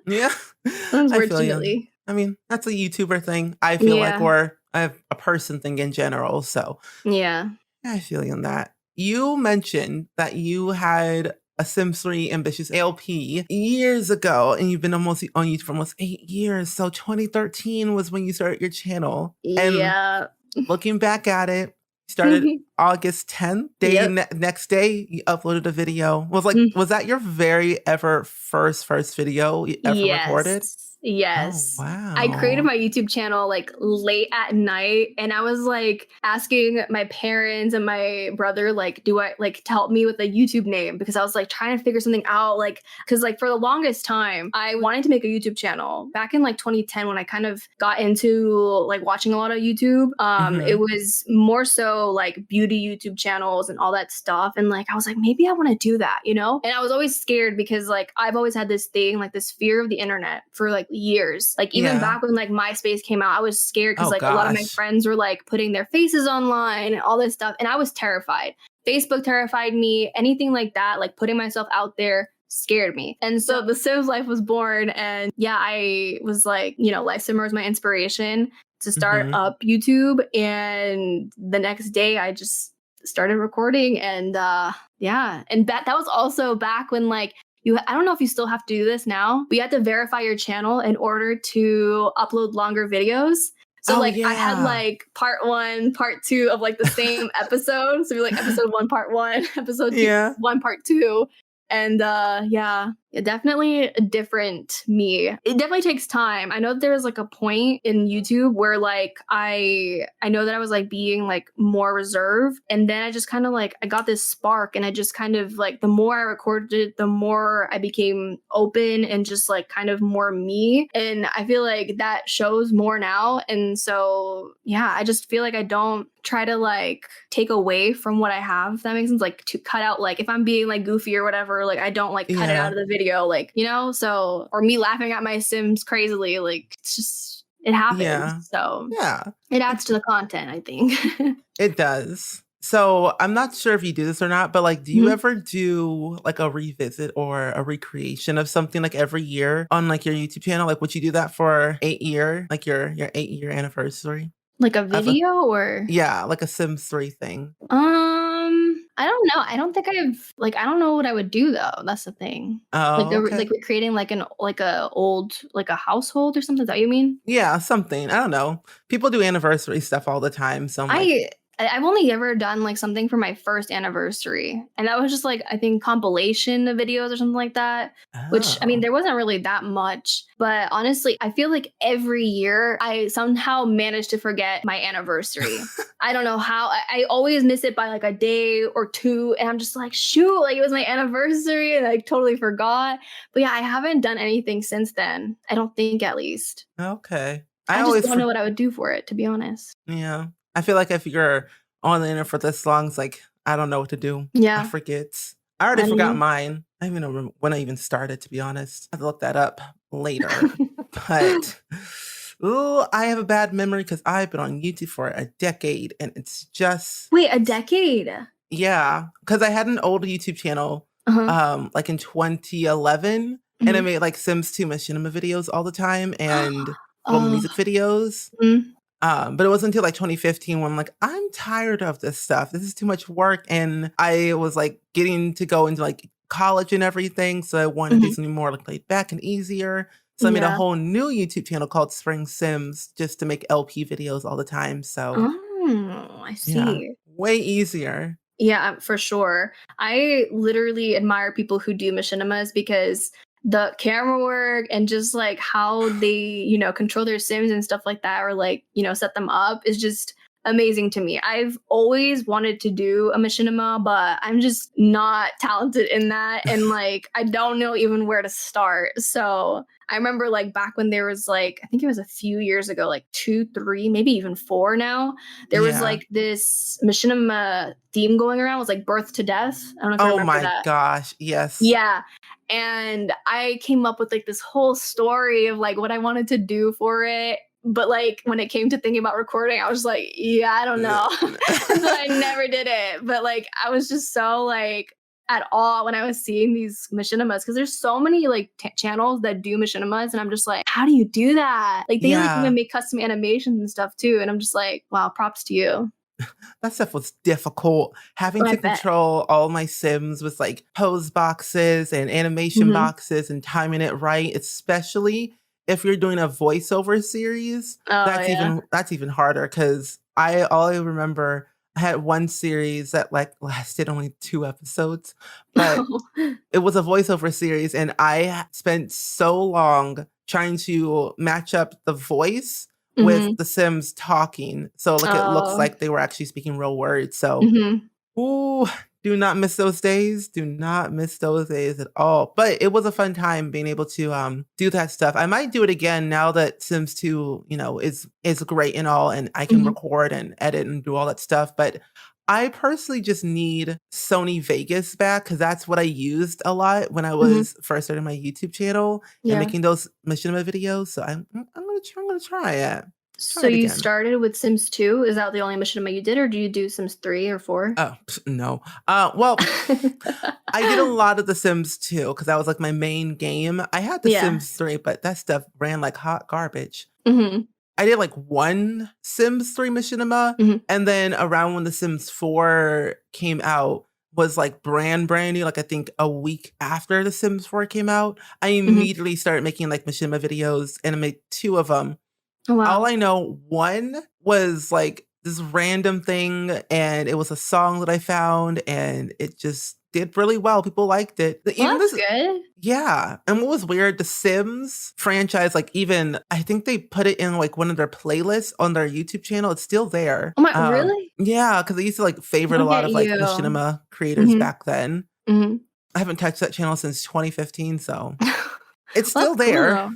Yeah. I feel you. Unfortunately. I mean, that's a YouTuber thing, I feel like, Yeah. or a person thing in general. So, Yeah. yeah, I feel you on that. You mentioned that you had a Sims 3 Ambitious LP years ago, and you've been almost on YouTube for almost 8 years. So 2013 was when you started your channel. And Yeah. looking back at it, you started August 10th. Yep. Next day, you uploaded a video. Mm. Was that your very ever first video you ever recorded? Yes. Oh, Yes. I created wow. my YouTube channel like late at night and I was like asking my parents and my brother like do I like to help me with a YouTube name because I was like trying to figure something out like cuz like for the longest time I wanted to make a YouTube channel. Back in like 2010 when I kind of got into like watching a lot of YouTube, it Mhm. was more so like beauty YouTube channels and all that stuff and like I was like maybe I want to do that, you know? And I was always scared because like I've always had this thing like this fear of the internet for like years. Like even Yeah. back when like MySpace came out, I was scared because Oh like a lot of my gosh. friends were like putting their faces online and all this stuff. And I was terrified. Facebook terrified me. Anything like that, like putting myself out there scared me. And so The Sims Life was born. And yeah, I was like, you know, Life Simmer was my inspiration to start Mhm. up YouTube. And the next day I just started recording and yeah. And that was also back when like I don't know if you still have to do this now, but you have to verify your channel in order to upload longer videos. So Oh like I had yeah. like part one, part two of like the same episode. So like episode one, part one, episode two, Yeah. one, part two. And yeah, definitely a different me. It definitely takes time. I know that there was like a point in YouTube where like I know that I was like being like more reserved and then I just kind of like I got this spark and I just kind of like the more I recorded it, the more I became open and just like kind of more me. And I feel like that shows more now. And so yeah, I just feel like I don't try to like take away from what I have, if that makes sense. Like to cut out like if I'm being like goofy or whatever, like I don't like cut it out Yeah. of the video, like, you know, so or me laughing at my Sims crazily, like it's just it happens. Yeah. So Yeah. it adds to the content, I think. It does. So I'm not sure if you do this or not, but like, do you Mhm. ever do like a revisit or a recreation of something like every year on like your YouTube channel? Like, would you do that for 8 year, like your 8 year anniversary Like a of a, video or yeah, like a Sims 3 thing? I don't know. I don't think I've like I don't know what I would do though. That's the thing. Like Oh, like okay. recreating like a old like a household or something. Is that what you mean? Yeah, something. I don't know. People do anniversary stuff all the time. So I'm like, I I've only ever done like something for my first anniversary, and that was just like I think compilation of videos or something like that. Which I mean, oh. there wasn't really that much, but honestly, I feel like every year I somehow manage to forget my anniversary. I don't know how. I always miss it by like a day or two, and I'm just like, shoot, like it was my anniversary, and I totally forgot. But yeah, I haven't done anything since then. I don't think, at least. Okay. I I just always don't know what I would do for it, to be honest. yeah. I feel like if you're on the internet for this long, it's like, I don't know what to do. I Yeah, forget. I already I don't forgot know. mine. I don't even know when I even started, to be honest. I have to look that up later. But ooh, I have a bad memory because I've been on YouTube for a decade and it's just Wait, a decade? yeah. Because I had an old YouTube channel Uh-huh. like in 2011 and I Mhm. made like Sims 2 machinima videos all the time and little Oh, music videos. mm, But it wasn't until like 2015 when I'm like, I'm tired of this stuff. This is too much work. And I was like getting to go into like college and everything. So I wanted to do mhm. something more like laid back and easier. So I made a Yeah. whole new YouTube channel called SpringSims just to make LP videos all the time. So Oh, I yeah, see. way easier. Yeah, for sure. I literally admire people who do machinimas because the camera work and just like how they, control their sims and stuff like that, or like, set them up is just amazing to me. I've always wanted to do a machinima, but I'm just not talented in that. And like, I don't know even where to start. So I remember like back when there was like, I think it was a few years ago, like 2, 3, maybe even 4 now, there was Yeah. like this machinima theme going around. It was like birth to death. I don't know if you Oh remember my that. gosh. Yes. Yeah. And I came up with like this whole story of like what I wanted to do for it. But like when it came to thinking about recording, I was like, yeah, I don't know. And so I never did it. But like I was just so like at awe when I was seeing these machinimas because there's so many like channels that do machinimas, and I'm just like, how do you do that? Like they like Yeah. even make custom animations and stuff too, and I'm just like, wow, props to you. That stuff was difficult. Having Oh, I to bet. control all my Sims with like pose boxes and animation Hmm. boxes and timing it right, especially if you're doing a voiceover series, Oh yeah. that's even harder because I remember I had one series that like lasted only 2 episodes, but it was a voiceover series and I spent so long trying to match up the voice with Hmm. the Sims talking. So like it looks Oh. like they were actually speaking real words. So Hmm. ooh, do not miss those days. Do not miss those days at all. But it was a fun time being able to do that stuff. I might do it again now that Sims 2, is great and all and I can Hmm. record and edit and do all that stuff. But I personally just need Sony Vegas back because that's what I used a lot when I Hmm. was first starting my YouTube channel and Yeah. making those machinima videos. So I'm gonna try it. So Try it you again. started with Sims 2? Is that the only machinima you did, or do you do Sims 3 or 4? Oh, no. Well, I did a lot of The Sims 2 because that was like my main game. I had The Yeah. Sims 3, but that stuff ran like hot garbage. Mhm. I did like one Sims 3 machinima, Mhm. and then around when The Sims 4 came out was like brand new, like I think a week after The Sims 4 came out, I Mhm. immediately started making like machinima videos and I made 2 of them. Oh, All wow. I know, one was like this random thing, and it was a song that I found, and it just did really well. People liked it. Well, Even that's this, good. yeah. And what was weird, the Sims franchise, like even I think they put it in like one of their playlists on their YouTube channel. It's still there. Oh my really? Yeah, because I used to like favorite a Look lot at of like you. machinima creators Mhm. back then. Mhm. I haven't touched that channel since 2015, so Well, it's that's still cool there. though.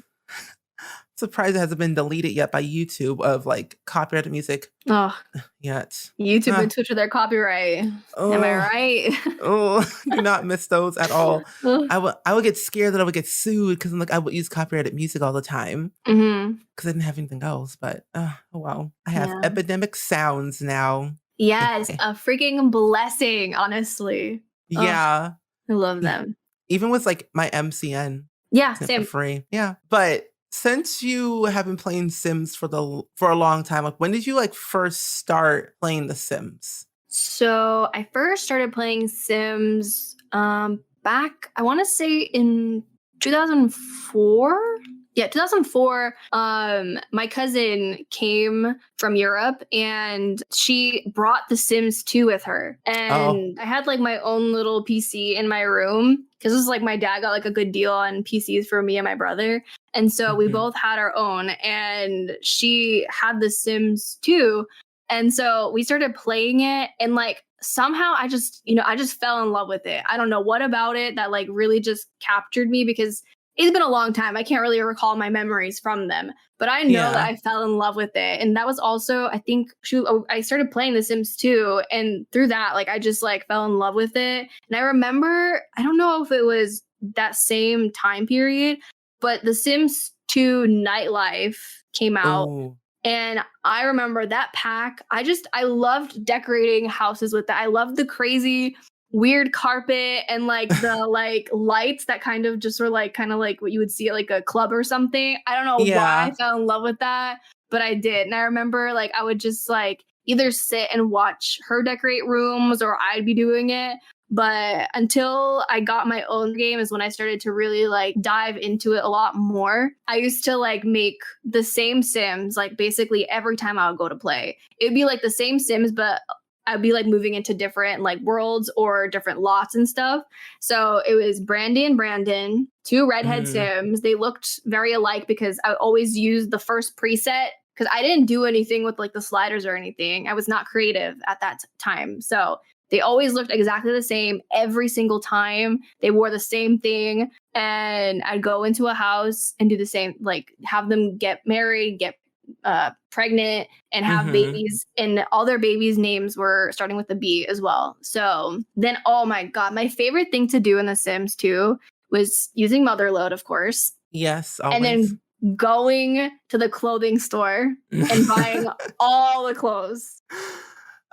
Surprised it hasn't been deleted yet by YouTube of like copyrighted music Oh, yet. YouTube Ah, and Twitch with their copyright. Am I oh, right? oh, do not miss those at all. Ugh. I would get scared that I would get sued because like I would use copyrighted music all the time Mhm. because I didn't have anything else. But oh well, I have Yeah. epidemic sounds now. Yes, a freaking blessing, honestly. Oh, Yeah. I love Yeah. them. Even with like my MCN, Yeah, it's for same. free. Yeah. But since you have been playing Sims for a long time, like when did you like first start playing The Sims? So I first started playing Sims back, I want to say in 2004. Yeah, 2004. My cousin came from Europe and she brought The Sims 2 with her. Oh. And I had like my own little PC in my room because this was like my dad got like a good deal on PCs for me and my brother. And so we Mhm. both had our own and she had The Sims 2. And so we started playing it and like somehow I just fell in love with it. I don't know what about it that like really just captured me because it's been a long time. I can't really recall my memories from them, but I know that Yeah. I fell in love with it. And that was also, I think, I started playing The Sims 2, and through that, like, I just like fell in love with it. And I remember, I don't know if it was that same time period, but The Sims 2 Nightlife came out. Oh. And I remember that pack. I loved decorating houses with that. I loved the crazy weird carpet and like the like lights that kind of just were like kind of like what you would see at like a club or something. I don't know why I Yeah. fell in love with that, but I did. And I remember like I would just like either sit and watch her decorate rooms or I'd be doing it. But until I got my own game is when I started to really like dive into it a lot more. I used to like make the same Sims like basically every time I would go to play. It'd be like the same Sims, but I'd be like moving into different like worlds or different lots and stuff. So it was Brandy and Brandon, two redhead Mm. Sims. They looked very alike because I always used the first preset because I didn't do anything with like the sliders or anything. I was not creative at that time. So they always looked exactly the same every single time. They wore the same thing. And I'd go into a house and do the same, like have them get married, get pregnant, and have Mhm. babies. And all their babies' names were starting with a B as well. So then, oh my God, my favorite thing to do in The Sims 2 was using Motherload, of course, Yes, and always. then going to the clothing store and buying all the clothes.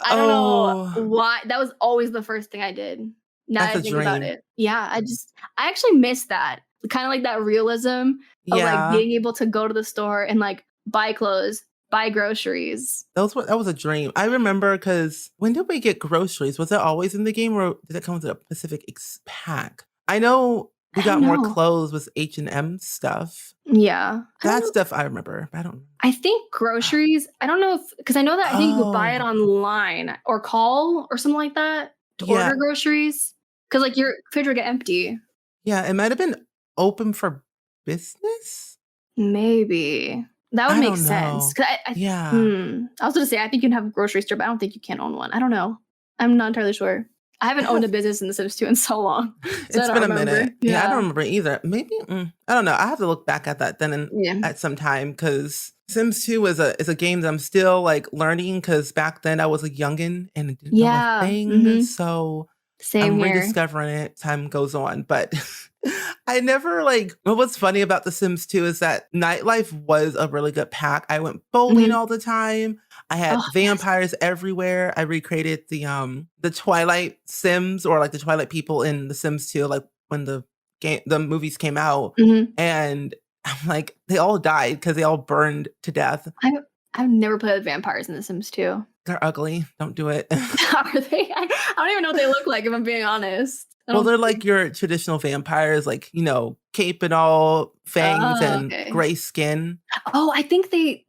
I don't know Oh, why. That was always the first thing I did. Now that that's I a think about dream. it. Yeah, I actually miss that. Kind of like that realism of like Yeah. being able to go to the store and like buy clothes, buy groceries. That was a dream. I remember because when did we get groceries? Was it always in the game or did it come with a Pacific pack? I know we I don't got more know. clothes with H&M stuff. Yeah. I don't That know. stuff I remember, but I don't. I think groceries, I don't know if because I know that I think you could buy it Oh, online or call or something like that to order yeah. groceries. Cause like your fridge would get empty. Yeah, it might have been open for business? Maybe. That would I make don't sense. know. 'Cause Yeah. I was gonna say, I think you can have a grocery store, but I don't think you can own one. I don't know. I'm not entirely sure. I I haven't owned a have business in The Sims 2 in so long, so I it's don't been a remember. minute. Yeah, I don't Yeah. remember either. Maybe I don't know. I have to look back at that then and Yeah. at some time because Sims 2 is a game that I'm still like learning because back then I was a youngin and didn't know a Yeah. thing. Mhm. So Same I'm here. rediscovering it. Time goes on, but I never like. What's funny about The Sims 2 is that nightlife was a really good pack. I went bowling Mhm. all the time. I had Oh, yes. vampires everywhere. I recreated the Twilight Sims or like the Twilight people in The Sims 2, like when the movies came out, Mhm. and I'm like they all died because they all burned to death. I I've never played with vampires in The Sims 2. They're ugly. Don't do it. Are they? I don't even know what they look like, if I'm being honest. I Well, don't they're like think. your traditional vampires, like, cape and all, fangs Oh, and okay. gray skin. Oh, I think they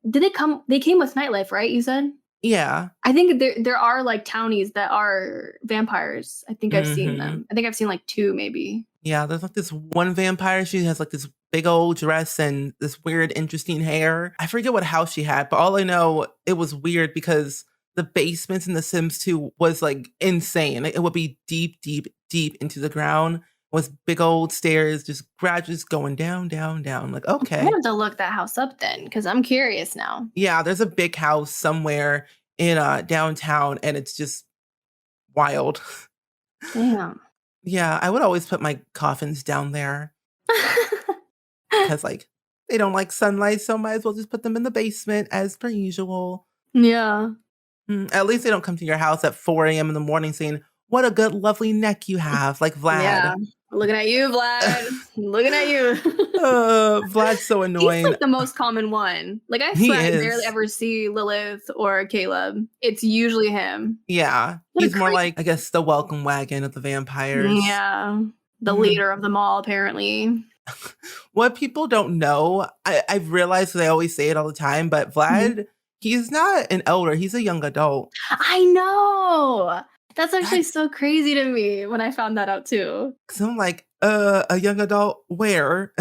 came with Nightlife, right, you said? Yeah. I think there are, like, townies that are vampires. I think I've seen Mhm. them. I think I've seen, like, 2 maybe. Yeah, there's like this one vampire, she has like this big old dress and this weird, interesting hair. I forget what house she had, but all I know, it was weird because the basements in The Sims 2 was like insane. Like, it would be deep, deep, deep into the ground. with big old stairs, just gradually just going down, down, down. Like, I okay. have to look that house up then because I'm curious now. Yeah, there's a big house somewhere in downtown and it's just wild. Damn. Yeah, I would always put my coffins down there because like they don't like sunlight, so might as well just put them in the basement as per usual. Yeah. At least they don't come to your house at 4 a.m. in the morning saying, "What a good, lovely neck you have," like Yeah. Vlad. Looking at you, Vlad. Looking at you. Vlad's so He's annoying. like the most common one. Like I He swear I barely is. ever see Lilith or Caleb. It's usually him. Yeah, What a he's more creep. like, I guess, the welcome wagon of the vampires. Yeah. The Mm. leader of them all, apparently. What people don't know, I've realized they always say it all the time, but Mhm. Vlad, he's not an elder, he's a young adult. I know. That's actually That's so crazy to me when I found that out too. because I'm like, a young adult where?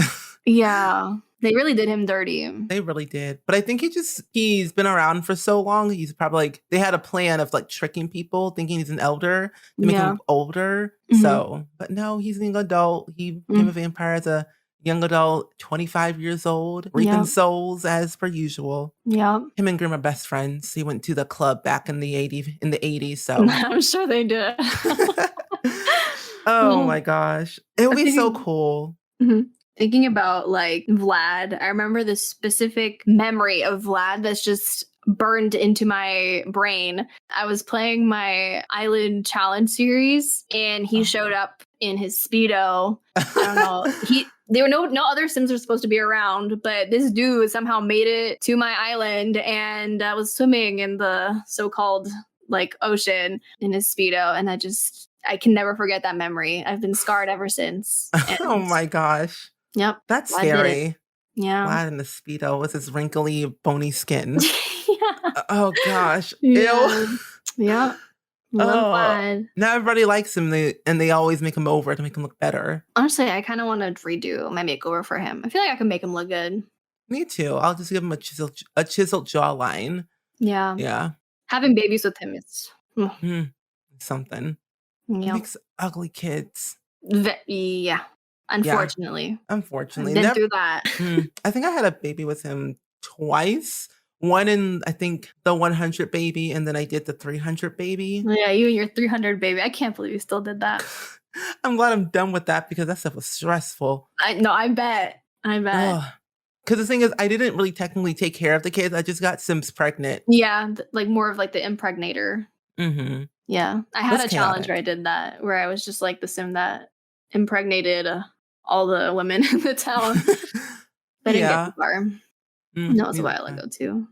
Yeah. They really did him dirty. They really did. But I think he's been around for so long, he's probably like they had a plan of like tricking people thinking he's an elder to make him Yeah. look older. Mhm. So, but no, he's a young adult. He became a Mm. vampire as a young adult, 25 years old, reaping Yep. souls as per usual. Yep. Him and Grim are best friends. He went to the club back in the 80s, so I'm sure they did. oh Well, my gosh. It would I'm be so thinking cool. Mhm. Thinking about like Vlad, I remember this specific memory of Vlad that's just burned into my brain. I was playing my Island Challenge series and he showed Oh. up in his Speedo. I don't know. There were no other Sims were supposed to be around, but this dude somehow made it to my island and I was swimming in the so-called like ocean in his Speedo and I can never forget that memory. I've been scarred ever since. Oh And my gosh. yep, That's Vlad did it. scary. Yeah. Vlad in the Speedo with his wrinkly, bony skin. Yeah. Oh gosh. Yeah. Ew. Yep. Love Oh. Vlad. Now everybody likes him and they always make him over to make him look better. Honestly, I kind of want to redo my makeover for him. I feel like I can make him look good. Me too. I'll just give him a chiseled jawline. Yeah. Yeah. Having babies with him is, Something. He yeah. makes ugly kids. Yeah. Unfortunately. I've Unfortunately. been through that. I think I had a baby with him twice. One in, I think, the 100 baby, and then I did the 300 baby. Yeah, you and your 300 baby. I can't believe you still did that. I'm glad I'm done with that because that stuff was stressful. I bet. Because the thing is, I didn't really technically take care of the kids. I just got Sims pregnant. Yeah, like more of like the impregnator. Mm-hmm. Yeah, I had That's a challenge chaotic. where I did that, where I was just like the sim that impregnated all the women in the town. But I didn't get Yeah. too far. That was a while ago too.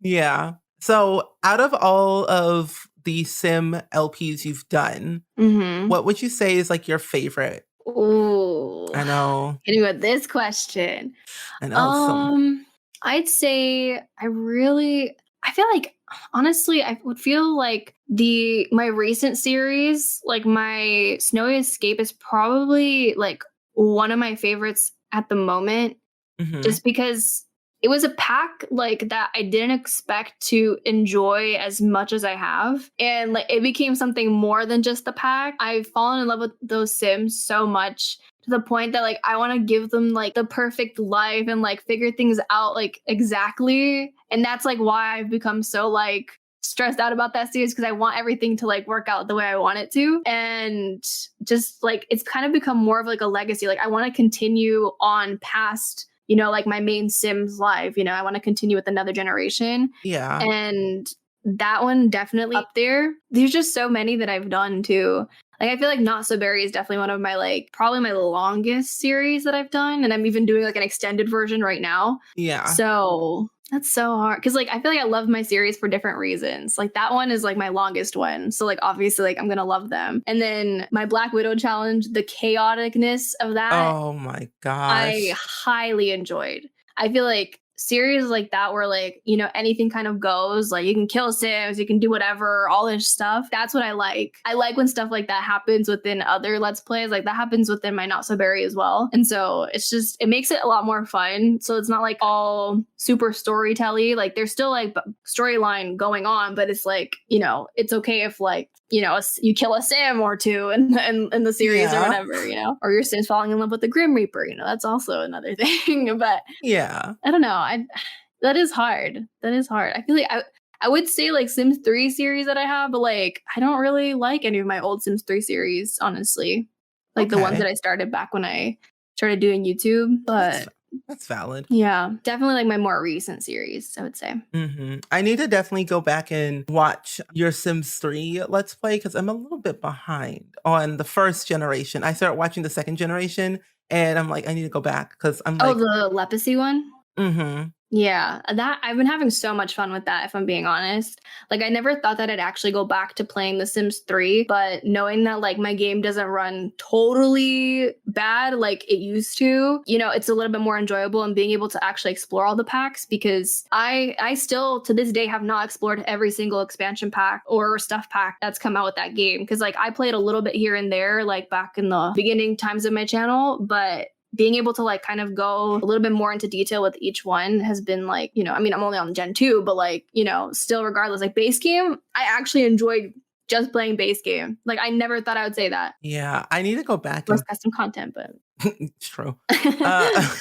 Yeah. So out of all of the Sim LPs you've done, Mm-hmm. what would you say is like your favorite? Ooh, I know. hitting with this question. I know. I'd say I feel like honestly, I would feel like my recent series, like my Snowy Escape is probably like one of my favorites at the moment, just because it was a pack like that I didn't expect to enjoy as much as I have. And like it became something more than just the pack. I've fallen in love with those Sims so much to the point that like I want to give them like the perfect life and like figure things out like exactly. And that's like why I've become so like stressed out about that series because I want everything to like work out the way I want it to. And just like it's kind of become more of like a legacy. Like I want to continue on past like my main Sims life, I want to continue with another generation. Yeah. And that one definitely up there. There's just so many that I've done too. Like I feel like Not So Berry is definitely one of my like probably my longest series that I've done. And I'm even doing like an extended version right now. Yeah. So that's so hard because like I feel like I love my series for different reasons. Like that one is like my longest one, so like obviously like I'm gonna love them. And then my Black Widow challenge, the chaoticness of that, Oh my gosh. I highly enjoyed. I feel like series like that where like anything kind of goes, like you can kill Sims, you can do whatever, all this stuff. That's what I like. I like when stuff like that happens within other Let's Plays. Like that happens within my Not So Berry as well. And so it makes it a lot more fun. So it's not like all super storytelly. Like there's still like storyline going on, but it's like it's okay if like you kill a sim or two in the series or Yeah. whatever, or your sim's falling in love with the Grim Reaper, that's also another thing. But Yeah. I don't know. That is hard. That is hard. I feel like I would say like Sims 3 series that I have, but like I don't really like any of my old Sims 3 series, honestly. Like the ones that Okay. I started back when I started doing YouTube. That's But that's valid. yeah, definitely like my more recent series, I would say. I need to definitely go back and watch your Sims 3 Let's Play because I'm a little bit behind on the first generation. I started watching the second generation and I'm like, I need to go back because I'm Oh, like, the leprosy one? mm-hmm. Yeah, that I've been having so much fun with that, if I'm being honest. Like, I never thought that I'd actually go back to playing The Sims 3, but knowing that like my game doesn't run totally bad like it used to, it's a little bit more enjoyable and being able to actually explore all the packs because I still to this day have not explored every single expansion pack or stuff pack that's come out with that game because like I played a little bit here and there like back in the beginning times of my channel, but being able to like kind of go a little bit more into detail with each one has been like, I mean, I'm only on Gen 2, but like, still regardless, like base game, I actually enjoyed just playing base game. Like I never thought I would say that. Yeah, I need to go back Plus and custom content, but it's true. Uh,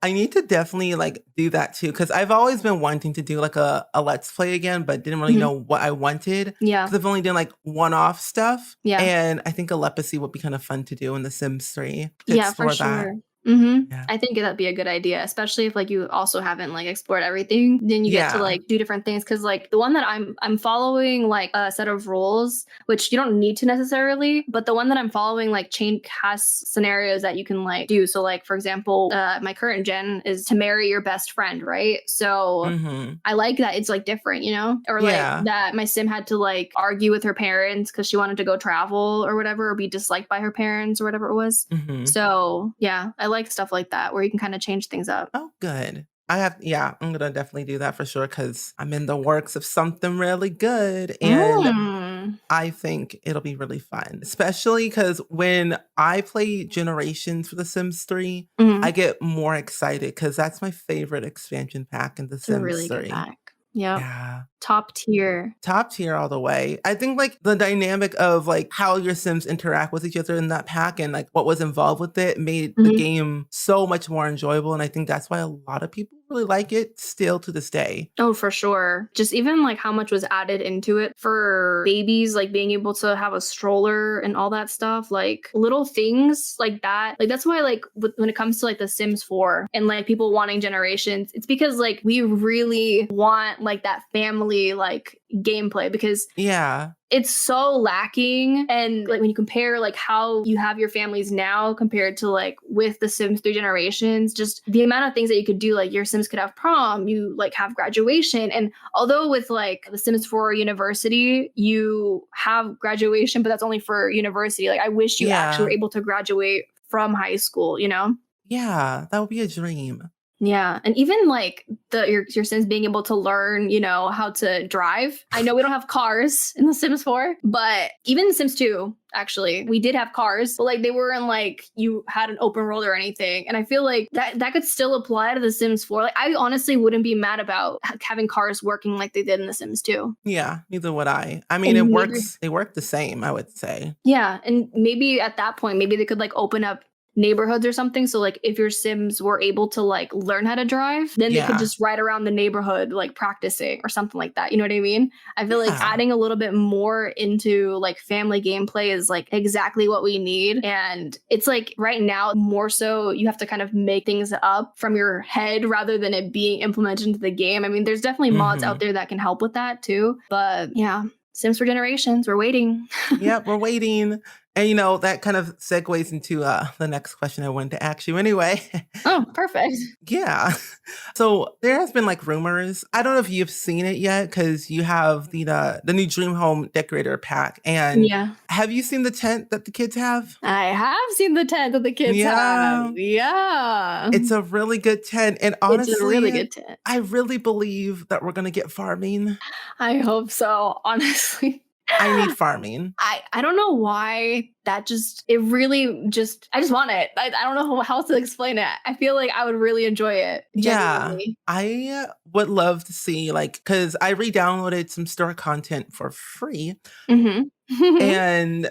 I need to definitely like do that too because I've always been wanting to do like a let's play again, but didn't really Mhm. know what I wanted Yeah. because I've only done like one-off stuff. Yeah. And I think a leprosy would be kind of fun to do in The Sims 3 to Yeah, for explore that. sure. Mhm. Yeah. I think that'd be a good idea, especially if like you also haven't like explored everything. Then you get to Yeah. like do different things because like the one that I'm following like a set of rules, which you don't need to necessarily, but the one that I'm following like chain has scenarios that you can like do. So like for example, my current gen is to marry your best friend, right? So Mhm. I like that it's like different, or like Yeah. that my sim had to like argue with her parents because she wanted to go travel or whatever, or be disliked by her parents or whatever it was. Mhm. So yeah, I like stuff like that where you can kind of change things up. Oh, good. I'm gonna definitely do that for sure because I'm in the works of something really good, and Mm. I think it'll be really fun, especially because when I play Generations for The Sims 3, I Mhm. get more excited because that's my favorite expansion pack in The It's a Sims really good 3. pack. Yep. Yeah. Top tier. Top tier all the way. I think like the dynamic of like how your Sims interact with each other in that pack and like what was involved with it made the Mhm. game so much more enjoyable. And I think that's why a lot of people really like it still to this day. Oh, for sure. Just even like how much was added into it for babies, like being able to have a stroller and all that stuff, like little things like that. Like that's why like when it comes to like The Sims 4 and like people wanting Generations, it's because like we really want like that family like gameplay because Yeah. it's so lacking. And like when you compare like how you have your families now compared to like with the Sims 3 Generations, just the amount of things that you could do, like your Sims could have prom, you like have graduation. And although with like the Sims 4 University, you have graduation, but that's only for university. Like I wish you actually were Yeah. able to graduate from high school. Yeah. That would be a dream. Yeah, and even like your Sims being able to learn, how to drive. I know we don't have cars in The Sims 4, but even in Sims 2, actually, we did have cars, but like they weren't like you had an open world or anything. And I feel like that could still apply to The Sims 4. Like I honestly wouldn't be mad about having cars working like they did in The Sims 2. Yeah. Neither would I. I mean, And maybe they work the same, I would say. yeah, and maybe at that point, maybe they could like open up neighborhoods or something. So like if your Sims were able to like learn how to drive, then they could Yeah. just ride around the neighborhood like practicing or something like that. You know what I mean? I feel like Yeah. adding a little bit more into like family gameplay is like exactly what we need. And it's like right now more so you have to kind of make things up from your head rather than it being implemented into the game. I mean, there's definitely mods out Mhm. there that can help with that too. But yeah, Sims for Generations, we're waiting. Yep, we're waiting. And that kind of segues into the next question I wanted to ask you anyway. Oh, perfect. Yeah. So there has been like rumors. I don't know if you've seen it yet because you have the new Dream Home Decorator pack. And Yeah. have you seen the tent that the kids have? I have seen the tent that the kids have. Yeah. Yeah. It's a really good tent. And It's a really honestly, good tent. I really believe that we're gonna get farming. I hope so, honestly. I need farming. I don't know why it really just, I just want it. I don't know how else to explain it. I feel like I would really enjoy it. Yeah, Genuinely. I would love to see like because I re-downloaded some store content for free, Mhm. and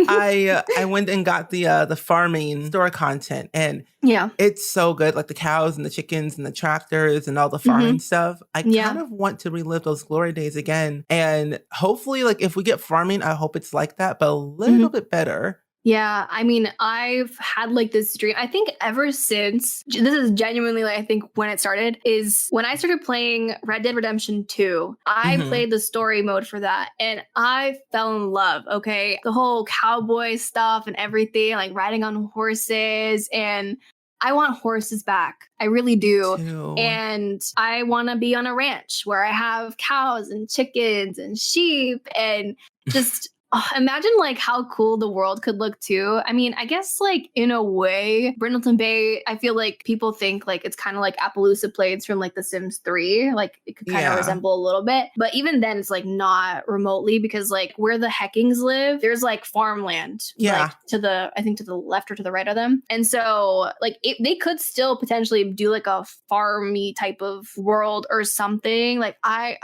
I went and got the farming store content, and Yeah. it's so good, like the cows and the chickens and the tractors and all the farming Mhm. stuff. I kind Yeah. of want to relive those glory days again, and hopefully, like if we get farming, I hope it's like that, but a little Mhm. bit better. Yeah, I mean, I've had like this dream. I think ever since this is genuinely like I think when it started is when I started playing Red Dead Redemption 2. I Mhm. played the story mode for that and I fell in love, okay? The whole cowboy stuff and everything, like riding on horses, and I want horses back. I really do. Too. And I want to be on a ranch where I have cows and chickens and sheep and just imagine like how cool the world could look too. I mean, I guess like in a way, Brindleton Bay, I feel like people think like it's kind of like Appaloosa Plains from like The Sims 3. Like it could kind of Yeah. resemble a little bit. But even then it's like not remotely because like where the Heckings live, there's like farmland. Yeah. Like to the I think to the left or to the right of them. And so like they could still potentially do like a farmy type of world or something. Like I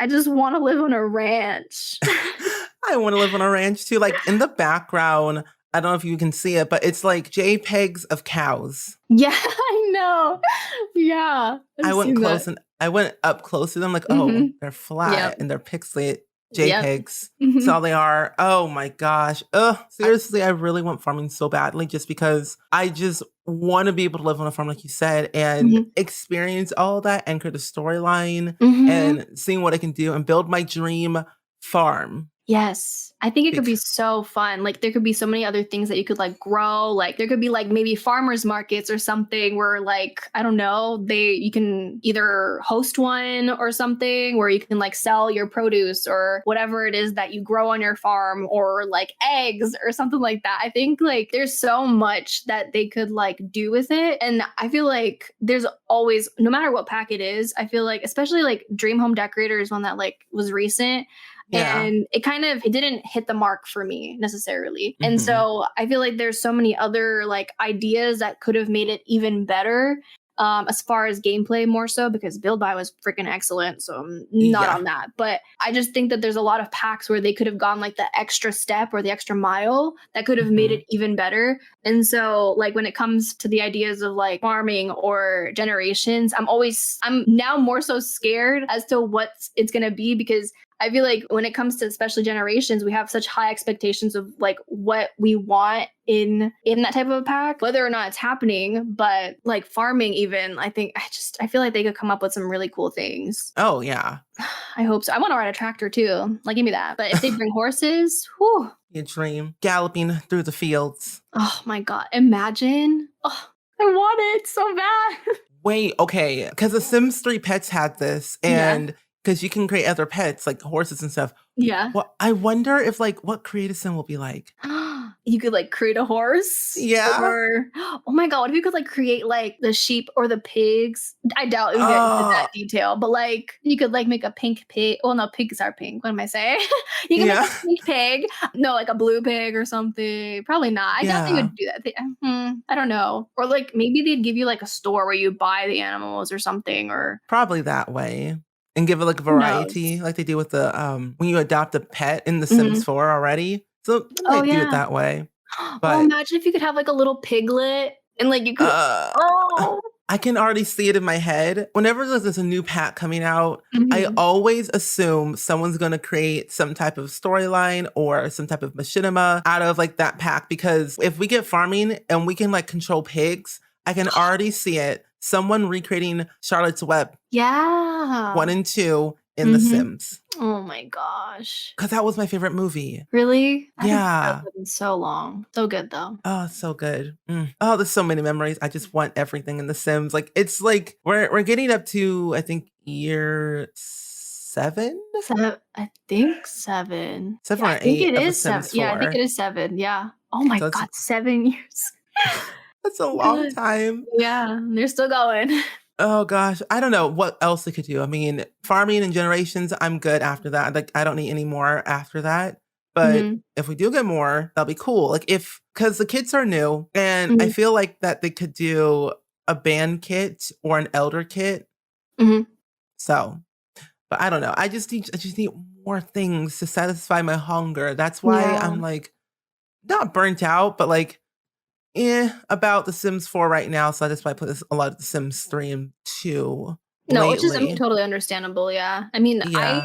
just want to live on a ranch. I want to live on a ranch too. Like in the background, I don't know if you can see it, but it's like JPEGs of cows. Yeah, I know. Yeah, I've seen that. I went up close to them, like, oh, Mhm. they're Yep. flat and they're pixelated Yep. JPEGs. That's Mhm. all they are. Oh my gosh. Ugh. Seriously, I really want farming so badly just because I just want to be able to live on a farm, like you said, and Mhm. experience all that, anchor the storyline, Mhm. and seeing what I can do and build my dream farm. Yes. I think it could be Bec- so fun. Like there could be so many other things that you could like grow. Like there could be like maybe farmers markets or something where like I don't know, you can either host one or something where you can like sell your produce or whatever it is that you grow on your farm or like eggs or something like that. I think like there's so much that they could like do with it, and I feel like there's always, no matter what pack it is, I feel like especially like Dream Home Decorator is one that like was recent yeah. and it didn't hit the mark for me necessarily. And Hmm. so I feel like there's so many other like ideas that could have made it even better, as far as gameplay more so, because build by was freaking excellent, so I'm not Yeah. on that. But I just think that there's a lot of packs where they could have gone like the extra step or the extra mile that could have made Hmm. it even better. And so like when it comes to the ideas of like farming or generations, I'm now more so scared as to what it's going to be, because I feel like when it comes to especially generations, we have such high expectations of like what we want in that type of a pack, whether or not it's happening. But like farming, even I feel like they could come up with some really cool things. Oh, yeah. I hope so. I want to ride a tractor too. Like give me that. But if they bring horses, whew, Your dream. Galloping through the fields. oh my god, imagine. Oh, I want it so bad. Wait, okay, because The Sims 3 Pets had this, Yeah. and because you can create other pets, like horses and stuff. Yeah. Well, I wonder if, like, what creative sim will be like. You could like create a horse, Yeah? or oh my god, what if you could like create like the sheep or the pigs? I doubt it would get into that Oh, detail, but like you could like make a pink pig. Well, no, pigs are pink. What am I saying? You can make yeah. a pink pig. No, like a blue pig or something. Probably not. I doubt they Yeah. would do that. I don't know. Or like maybe they'd give you like a store where you buy the animals or something, or Probably that way. And give it, like, who knows? variety like they do with the, when you adopt a pet in The Sims Mhm. 4 already. So, they Oh might do it yeah. that way. Oh, But, imagine if you could have like a little piglet and like you could. uh Oh. I can already see it in my head. Whenever there's a new pack coming out, I Mhm. always assume someone's going to create some type of storyline or some type of machinima out of like that pack. Because if we get farming and we can like control pigs, I can already see it. Someone recreating Charlotte's Web Yeah. 1 and 2 in The Mhm. Sims. Oh my gosh. Because that was my favorite movie. Really? I haven't seen that Yeah. in so long. So good though. Oh, so good. Oh, there's so many memories. I just want everything in The Sims. Like it's like we're getting up to I think year 7, I think 7. 7 Yeah, I or think 8 it of The is 7. Sims Yeah, I think it 4. is 7. Yeah. Oh my So it's god, 7 years. that's a long Good. time. Yeah, they're still going. Oh gosh, I don't know what else they could do. I mean, farming and generations, I'm good after that. Like I don't need any more after that. But Mhm. if we do get more, that'll be cool. Like because the kits are new, and I Mhm. feel like that they could do a band kit or an elder kit. Mhm. So, but I don't know. I just need more things to satisfy my hunger. That's why Yeah. I'm like not burnt out, but like about The Sims 4 right now. So that's why I put a lot of The Sims 3 and 2 No, which is, I mean, lately. totally understandable, yeah. I mean, Yeah.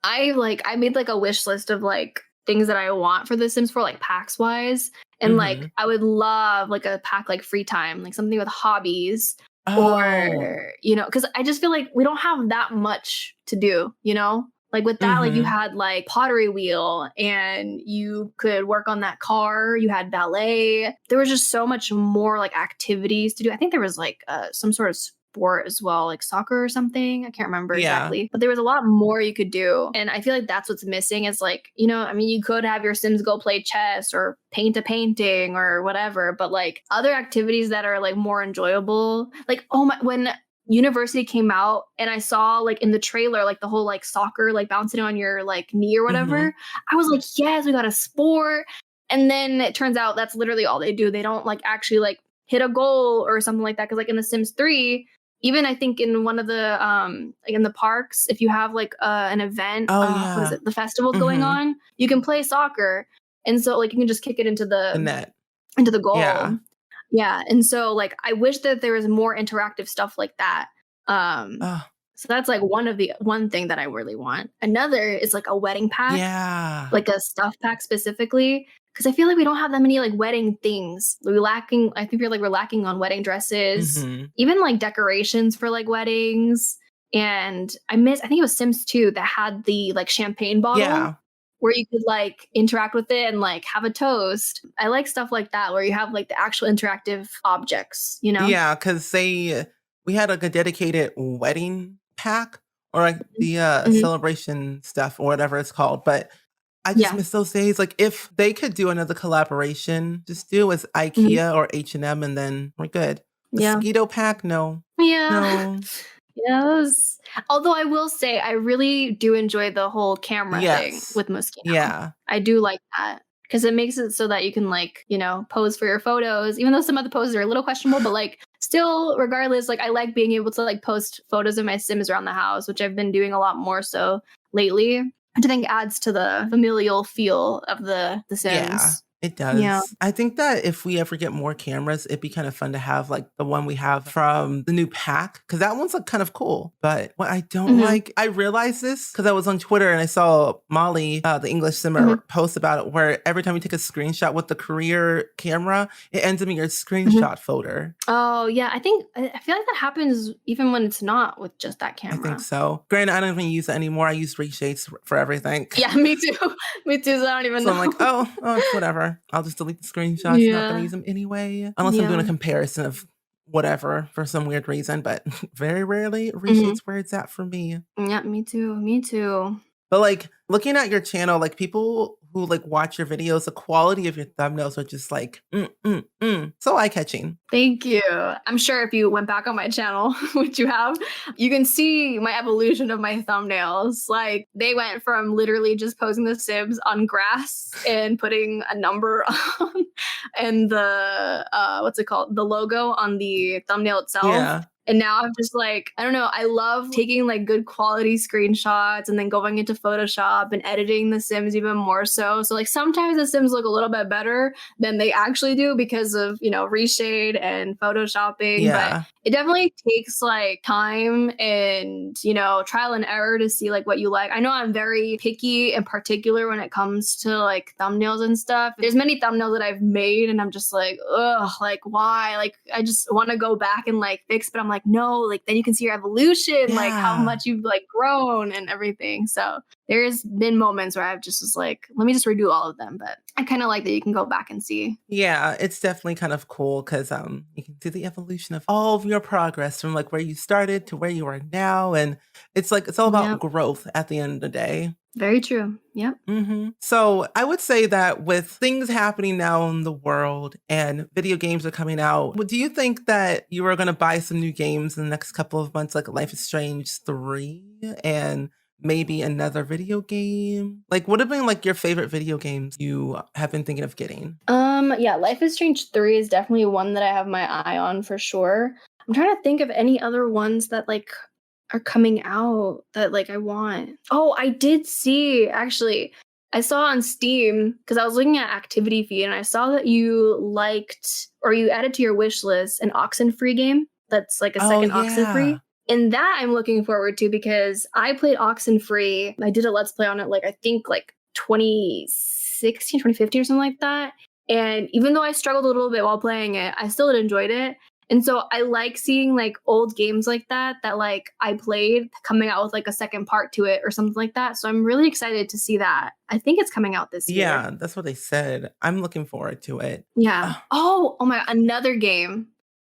I made, like, a wish list of, like, things that I want for The Sims 4, like, packs wise, and, like, Mhm. I would love, like, a pack, like, free time, like, something with hobbies Oh. or, because I just feel like we don't have that much to do, you know? Like, with that, like, you Mhm. had, like, pottery wheel, and you could work on that car, you had ballet. There was just so much more, like, activities to do. I think there was, like, some sort of sport as well, like soccer or something. I can't remember Yeah. exactly, but there was a lot more you could do. And I feel like that's what's missing is like, I mean, you could have your Sims go play chess or paint a painting or whatever, but like other activities that are like more enjoyable. Like, oh my, when University came out and I saw like in the trailer, like the whole like soccer, like bouncing on your like knee or Mhm. whatever, I was like, yes, we got a sport. And then it turns out that's literally all they do. They don't like actually like hit a goal or something like that. Cause like in The Sims 3, even I think in one of the like in the parks, if you have like an event, Oh, what is yeah. it? The festival's going Mhm. on, you can play soccer. And so like you can just kick it The net. into the goal. Yeah. Yeah. And so like I wish that there was more interactive stuff like that. Um Oh, so that's like one thing that I really want. Another is like a wedding pack, yeah. like a stuff pack specifically, because I feel like we don't have that many like wedding things. We're lacking. I think we're lacking on wedding dresses, Mhm. even like decorations for like weddings. And I think it was Sims 2 that had the like champagne bottle Yeah. where you could like interact with it and like have a toast. I like stuff like that where you have like the actual interactive objects, you know? Yeah, 'cause we had, like, a dedicated wedding pack or, like, the, Mhm. celebration stuff or whatever it's called, but I just Yeah. miss those days. Like, if they could do another collaboration, just do with Mhm. IKEA or H&M, and then we're good. Yeah. Mosquito pack? No. Yeah. No. Yeah, although I will say I really do enjoy the whole camera thing Yes. with Moschino. Yeah. I do like that because it makes it so that you can like, pose for your photos, even though some of the poses are a little questionable, but like still regardless, like I like being able to like post photos of my Sims around the house, which I've been doing a lot more so lately, which I think adds to the familial feel of the Yeah, Sims. it Yeah. does. I think that if we ever get more cameras, it'd be kind of fun to have like the one we have from the new pack, because that one's like kind of cool. But what I don't Mhm. like, I realized this because I was on Twitter and I saw Molly, the English simmer, Mhm. post about it, where every time you take a screenshot with the career camera, it ends up in your Mhm. screenshot folder. Oh, yeah, I feel like that happens even when it's not with just that I think camera. so. Granted, I don't even use it anymore. I use reshades for everything. Yeah, me too. Me too, so I don't even So I'm like, know. oh, whatever. I'll just delete the screenshots. Not gonna Yeah. use them anyway, unless I'm doing a Yeah. comparison of whatever for some weird reason. But very rarely Mhm. reshades where it's at for me. Yeah, me too, me too. But like looking at your channel, like people who like watch your videos, the quality of your thumbnails are just like so eye catching. Thank you. I'm sure if you went back on my channel, which you have, you can see my evolution of my thumbnails. Like they went from literally just posing the Sims on grass and putting a number on and the what's it called? The logo on the thumbnail itself. Yeah, And now I'm just like, I don't know, I love taking like good quality screenshots and then going into Photoshop and editing the Sims even more so. So like sometimes the Sims look a little bit better than they actually do because of, reshade and photoshopping, but yeah, it definitely takes like time and, trial and error to see like what you like. I know I'm very picky and particular when it comes to like thumbnails and stuff. There's many thumbnails that I've made and I'm just like, ugh, like why? Like I just want to go back and like fix, but I'm like, no, like then you can see your evolution, like how yeah. much you've like grown and everything. So there's been moments where I've just was like, let me just redo all of them. But I kind of like that you can go back and see. Yeah, it's definitely kind of cool because you can see the evolution of all of your progress from like where you started to where you are now, and it's like it's all about Yep. growth at the end of the day. Very true. Yep. So I would say that with things happening now in the world and video games are coming out, do you think that you are going to buy some new games in the next couple of months, like Life is Strange 3 and maybe another video game. Like, what have been like your favorite video games you have been thinking of getting? Yeah, Life is Strange 3 is definitely one that I have my eye on for sure. I'm trying to think of any other ones that like are coming out that like I want. Oh, I did see actually. I saw on Steam because I was looking at activity feed and I saw that you liked or you added to your wish list an Oxenfree game that's like a Oh second yeah. Oxenfree. And that I'm looking forward to because I played Oxenfree. I did a let's play on it like I think like 2016, 2015 or something like that. And even though I struggled a little bit while playing it, I still enjoyed it. And so I like seeing like old games like that like I played coming out with like a second part to it or something like that. So I'm really excited to see that. I think it's coming out this year. Yeah, that's what they said. I'm looking forward to it. Yeah. Uh, Oh my God, another game.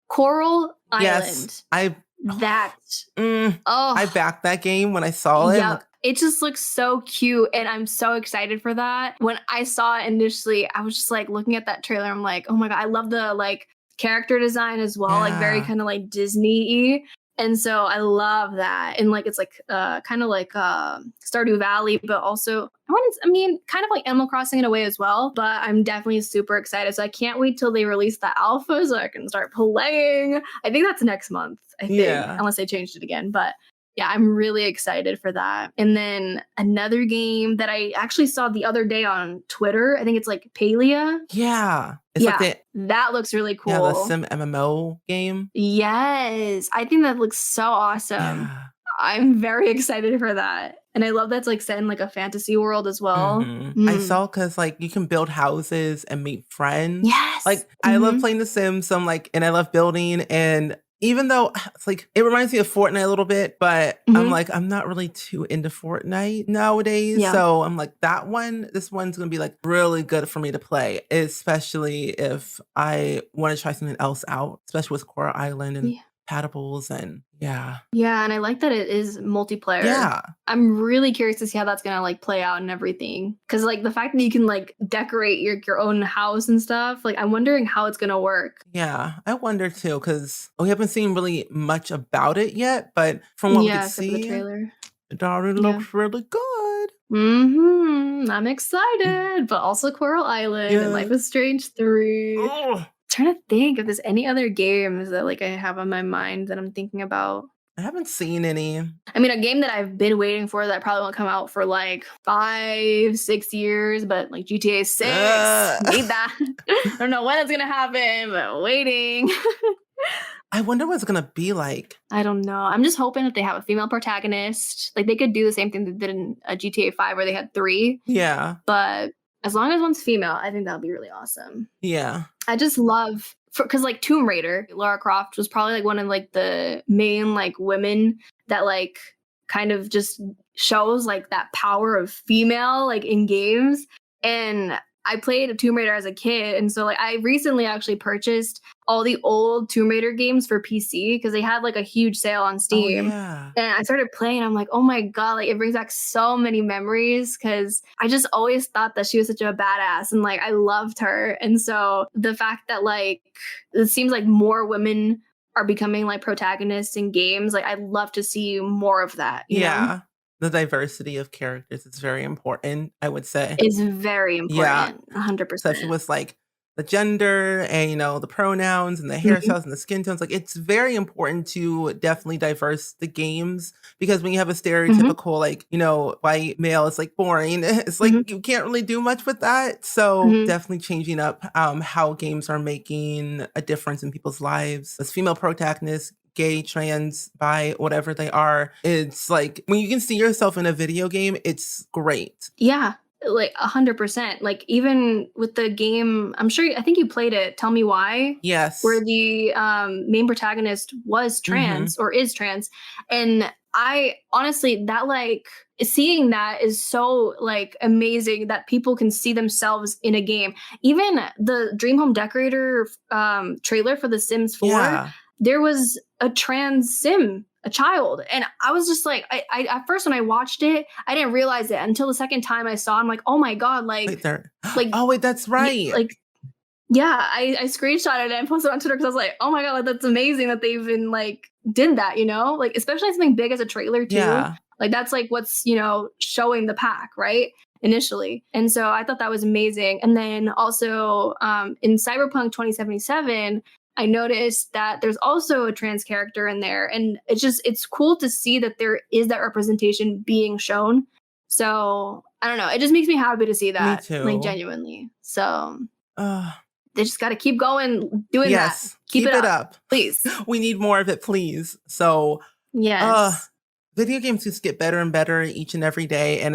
Coral yes, Island. I That. I Oh, backed that game when I saw it. I'm yeah. like, It just looks so cute and I'm so excited for that. When I saw it initially, I was just like looking at that trailer. I'm like, oh my God, I love the like character design as well, like very yeah. kind of like Disney-y. And so I love that. And like it's like kind of like Stardew Valley, but also I mean, kind of like Animal Crossing in a way as well. But I'm definitely super excited. So I can't wait till they release the alpha so I can start playing. I think that's next month, I think, Yeah. unless they changed it again. But yeah, I'm really excited for that. And then another game that I actually saw the other day on Twitter, I think it's like Palia. Yeah. It's like Yeah, that looks really the cool. Sim MMO game. Yes, I think that looks so awesome. Yeah. I'm very excited for that. And I love that's like set in like a fantasy world as well. I saw because like you can build houses and meet friends. Yes. Like I love playing The Sims, so I'm like, and I love building. And even though it's like it reminds me of Fortnite a little bit, but I'm like, I'm not really too into Fortnite nowadays. Yeah. So I'm like, this one's gonna be like really good for me to play, especially if I want to try something else out, especially with Coral Island and Yeah. Patables and yeah. Yeah, and I like that it is multiplayer. Yeah. I'm really curious to see how that's gonna like play out and everything. Cause like the fact that you can like decorate your own house and stuff, like I'm wondering how it's gonna work. Yeah, I wonder too, because we haven't seen really much about it yet, but from what we could Except for the see, trailer. it already Yeah. looks really good. I'm excited, but also Coral Island and Life is Strange 3. Oh, Trying to think if there's any other games that like I have on my mind that I'm thinking about. I haven't seen any. I mean, a game that I've been waiting for that probably won't come out for like 5-6 years, but like GTA 6, need that. I don't know when it's gonna happen, but waiting. I wonder what it's gonna be like. I don't know. I'm just hoping that they have a female protagonist. Like they could do the same thing they did in a GTA 5 where they had 3. Yeah, But as long as one's female, I think that'll be really awesome. yeah, I just love because like Tomb Raider, Lara Croft was probably like one of like the main like women that like kind of just shows like that power of female like in games. And I played a Tomb Raider as a kid, and so like I recently actually purchased all the old Tomb Raider games for PC because they had like a huge sale on Steam. yeah. And I started playing, and I'm like, oh my God, like it brings back so many memories because I just always thought that she was such a badass and like I loved her. And so the fact that like it seems like more women are becoming like protagonists in games, like I'd love to see more of that. You know? Yeah. The diversity of characters is very important, I would say. Is very Yeah, important, 100%. especially with like the gender and the pronouns and the Mhm. hairstyles and the skin tones. Like it's very important to definitely diverse the games because when you have a stereotypical like white male, it's like boring. It's like you can't really do much with that. So definitely changing up how games are making a difference in people's lives. As female protagonists, gay, trans, bi, whatever they are, it's like when you can see yourself in a video game, it's great. Yeah, like 100%. Like even with the game, I think you played it. Tell Me Why. Yes. Where the main protagonist was trans or is trans, and I honestly that like seeing that is so like amazing that people can see themselves in a game. Even the Dream Home Decorator trailer for The Sims 4. Yeah. There was a trans sim, a child. And I was just like, I at first when I watched it, I didn't realize it until the second time I saw it. I'm like, oh my God, like, Wait, there. like, Oh, wait, that's right. like, Yeah, I screenshotted it and posted it on Twitter because I was like, oh my god, like, that's amazing that they even like did that, you know? Like especially something big as a trailer too. Yeah. Like that's like what's, showing the pack, right? Initially. And so I thought that was amazing. And then also in Cyberpunk 2077, I noticed that there's also a trans character in there. And it's cool to see that there is that representation being shown. So I don't know. It just makes me happy to see Me that, like too. genuinely. So Uh, they just got to keep going doing that. yes. Keep it Keep it up, up. please. We need more of it, please. So, Yes. video games just get better and better each and every day. And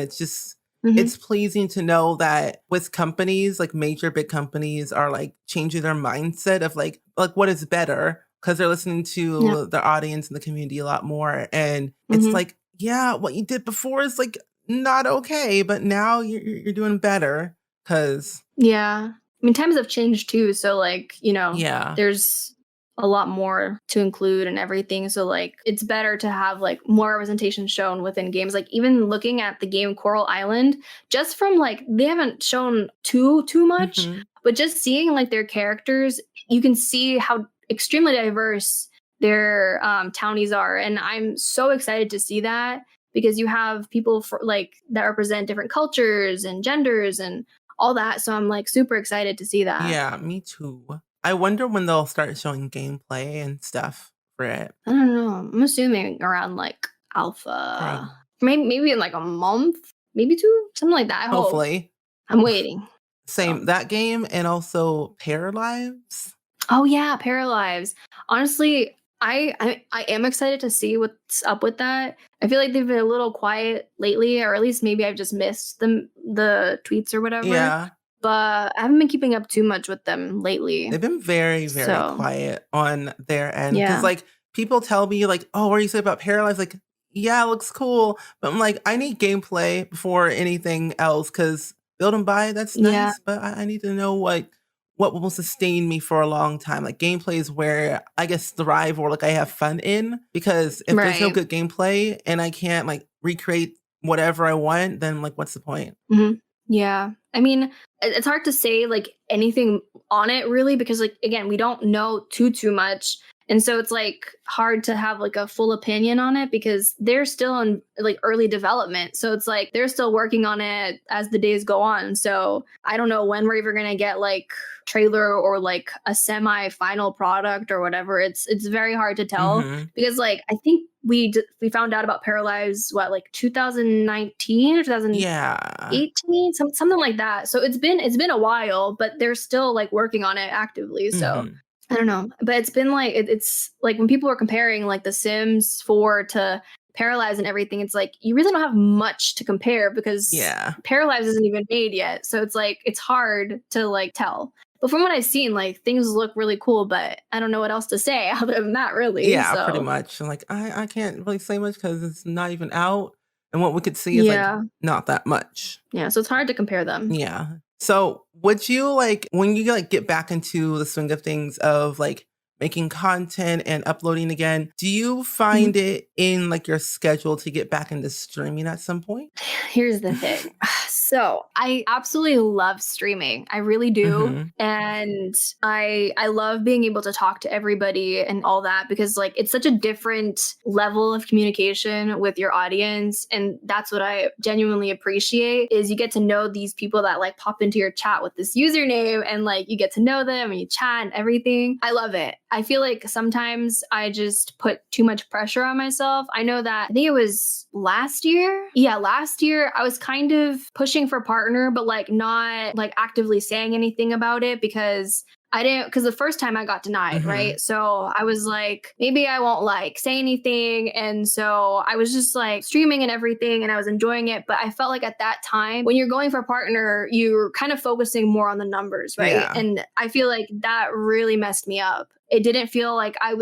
Hmm. it's pleasing to know that with companies, like major big companies are like changing their mindset of like what is better because they're listening Yeah. to their audience and the community a lot more. And it's Hmm. like, yeah, what you did before is like not okay, but now you're doing better because Yeah. I mean, times have changed too. So, like, yeah, there's a lot more to include and everything. So, like, it's better to have like more representation shown within games. Like, even looking at the game Coral Island, just from like, they haven't shown too much, hmm but just seeing like their characters, you can see how extremely diverse their townies are. And I'm so excited to see that because you have people for like that represent different cultures and genders and all that. So I'm like super excited to see that. yeah, me too. I wonder when they'll start showing gameplay and stuff for it. I don't know. I'm assuming around like Prob- alpha, maybe in like a month, maybe two, something like that. I hope. Hopefully. I'm waiting. Same So, that game and also Paralives. oh yeah, Paralives. Honestly, I am excited to see what's up with that. I feel like they've been a little quiet lately, or at least maybe I've just missed the tweets or whatever. Yeah. But I haven't been keeping up too much with them lately. They've been very, very So quiet on their end because, yeah. like, people tell me, like, "Oh, what do you say about Paralyzed?" Like, "Yeah, it looks cool," but I'm like, "I need gameplay before anything else because build and buy, that's Yeah. nice, but I need to know what will sustain me for a long time." Like, gameplay is where I guess thrive or, like, I have fun in because if there's no Right. good gameplay and I can't, like, recreate whatever I want, then, like, what's the point? Mhm. Yeah. I mean, it's hard to say like anything on it really because like again, we don't know too much. And so it's like hard to have like a full opinion on it because they're still in like early development. So it's like they're still working on it as the days go on. So I don't know when we're even going to get like trailer or like a semi-final product or whatever. It's very hard to tell Mhm. because like I think we found out about Paralyzed what like 2019 or 2018 Yeah. something like that. So it's been a while, but they're still like working on it actively. So Mhm. I don't know, but it's been like it's like when people are comparing like the Sims 4 to Paralyze and everything, it's like you really don't have much to compare because Yeah. Paralyze isn't even made yet. So it's like it's hard to like tell. But from what I've seen, like things look really cool, but I don't know what else to say other than that, really. Yeah, pretty So much. Like, I can't really say much because it's not even out, and what we could see is, like, yeah, not that much. yeah. So it's hard to compare them. Yeah. So, would you, like when you, like, get back into the swing of things of, like, making content and uploading again, do you Mhm. find it in, like, your schedule to get back into streaming at some point? Here's the thing. So I absolutely love streaming. I really do. Mhm. And I love being able to talk to everybody and all that because like it's such a different level of communication with your audience. And that's what I genuinely appreciate is you get to know these people that like pop into your chat with this username and like you get to know them and you chat and everything. I love it. I feel like sometimes I just put too much pressure on myself. I know that I think it was last year. Yeah, last year I was kind of pushing for partner, but like not like actively saying anything about it because I didn't, because the first time I got denied, Mhm. right? So I was like, maybe I won't like say anything. And so I was just like streaming and everything and I was enjoying it. But I felt like at that time, when you're going for a partner, you're kind of focusing more on the numbers, right? Yeah. And I feel like that really messed me up. It didn't feel like I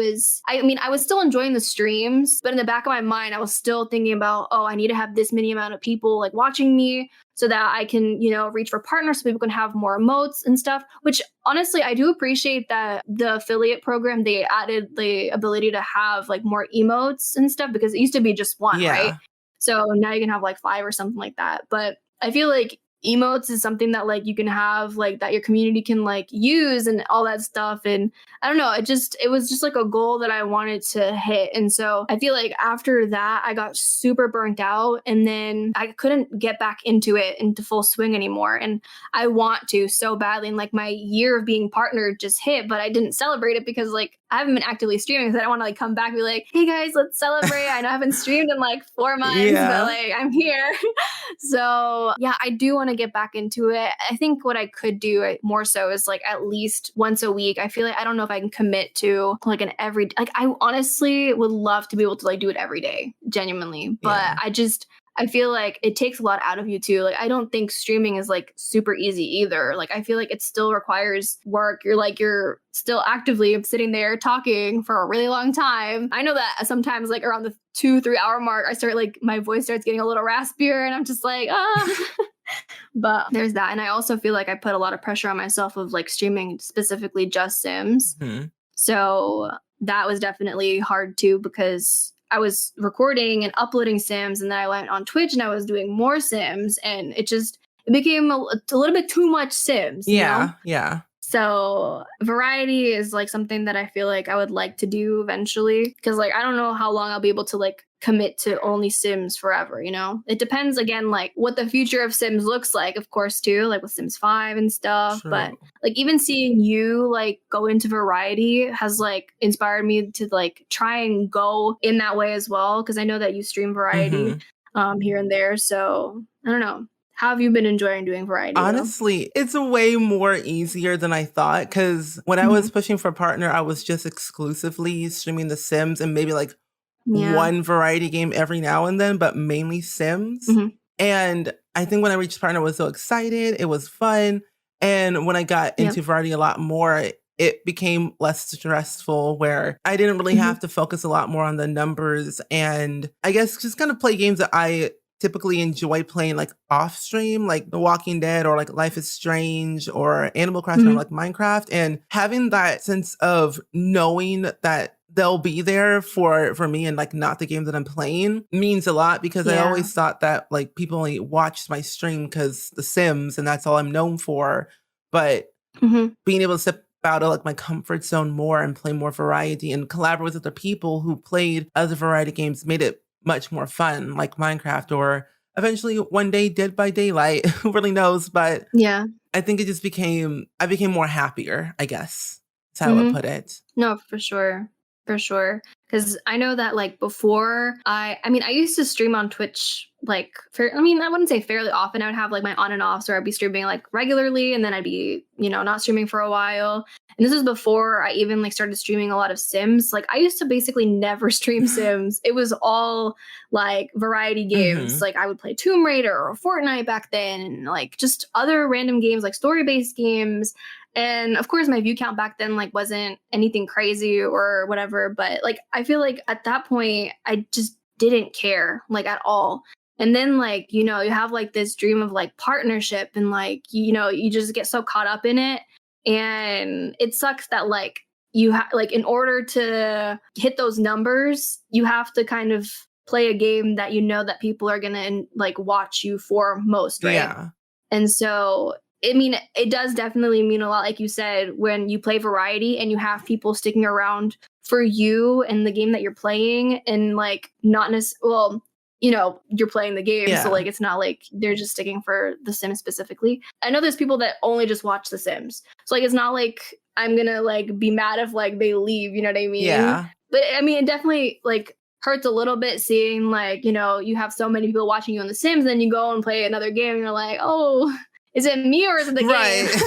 mean, I was still enjoying the streams, but in the back of my mind, I was still thinking about, oh, I need to have this many amount of people like watching me so that I can, reach for partners so people can have more emotes and stuff, which honestly, I do appreciate that the affiliate program, they added the ability to have like more emotes and stuff because it used to be just one, right? Yeah. So now you can have like five or something like that. But I feel like emotes is something that like you can have like that your community can like use and all that stuff. And I don't know, it was just like a goal that I wanted to hit. And so I feel like after that I got super burnt out, and then I couldn't get back into full swing anymore. And I want to so badly, and like my year of being partnered just hit, but I didn't celebrate it because like I haven't been actively streaming, so I don't want to like come back and be like, hey guys, let's celebrate. I know I haven't streamed in like 4 months, but Yeah. like I'm here. So yeah, I do want to get back into it. I think what I could do more so is like at least once a week. I feel like I don't know if I can commit to like an every, like I honestly would love to be able to like do it every day, genuinely. But Yeah. I feel like it takes a lot out of you too. Like I don't think streaming is like super easy either. Like I feel like it still requires work. You're still actively sitting there talking for a really long time. I know that sometimes like around the 2-3 hour mark, I start like my voice starts getting a little raspier, and I'm just like, But there's that. And I also feel like I put a lot of pressure on myself of like streaming specifically just Sims. Mhm. So that was definitely hard too, because I was recording and uploading Sims, and then I went on Twitch and I was doing more Sims, and it became a little bit too much Sims, you know? Yeah. So variety is like something that I feel like I would like to do eventually, because like I don't know how long I'll be able to like commit to only Sims forever, you know? It depends again like what the future of Sims looks like, of course, too, like with Sims 5 and stuff. True. But like even seeing you like go into variety has like inspired me to like try and go in that way as well, because I know that you stream variety here and there. So I don't know. How have you been enjoying doing variety though? Honestly, it's way more easier than I thought, because when I was pushing for partner, I was just exclusively streaming The Sims and maybe like Yeah. one variety game every now and then, but mainly Sims. Mhm. And I think when I reached partner, I was so excited. It was fun. And when I got Yep. into variety a lot more, it became less stressful, where I didn't really have to focus a lot more on the numbers, and I guess just kind of play games that I typically enjoy playing like off stream, like The Walking Dead or like Life is Strange or Animal Crossing or like Minecraft. And having that sense of knowing that they'll be there for me and like not the game that I'm playing means a lot, because I Yeah. always thought that like people only watched my stream because The Sims and that's all I'm known for. But being able to step out of like my comfort zone more and play more variety and collaborate with other people who played other variety games made it much more fun, like Minecraft, or eventually one day Dead by Daylight. Who really knows? But Yeah. I think I became more happier, I guess. That's how I would put it. No, for sure. For sure. Because I know that like before I mean, I used to stream on Twitch like I wouldn't say fairly often. I would have like my on and offs, or I'd be streaming like regularly, and then I'd be, not streaming for a while. And this is before I even like started streaming a lot of Sims. Like I used to basically never stream Sims. It was all like variety games. Like I would play Tomb Raider or Fortnite back then, and like just other random games like story-based games. And of course my view count back then like wasn't anything crazy or whatever, but like I feel like at that point I just didn't care like at all. And then like, you have like this dream of like partnership, and like, you just get so caught up in it. And it sucks that like you have like, in order to hit those numbers, you have to kind of play a game that that people are gonna like watch you for most, right? Yeah. And so it does definitely mean a lot, like you said, when you play variety and you have people sticking around for you and the game that you're playing, and like not necessarily, you're playing the game. Yeah. So like, it's not like they're just sticking for The Sims specifically. I know there's people that only just watch The Sims. So like, it's not like I'm gonna like be mad if like they leave, you know what I mean? Yeah. But I mean, it definitely like hurts a little bit seeing like, you have so many people watching you on The Sims, then you go and play another game and you're like, oh, is it me or is it the Right. game?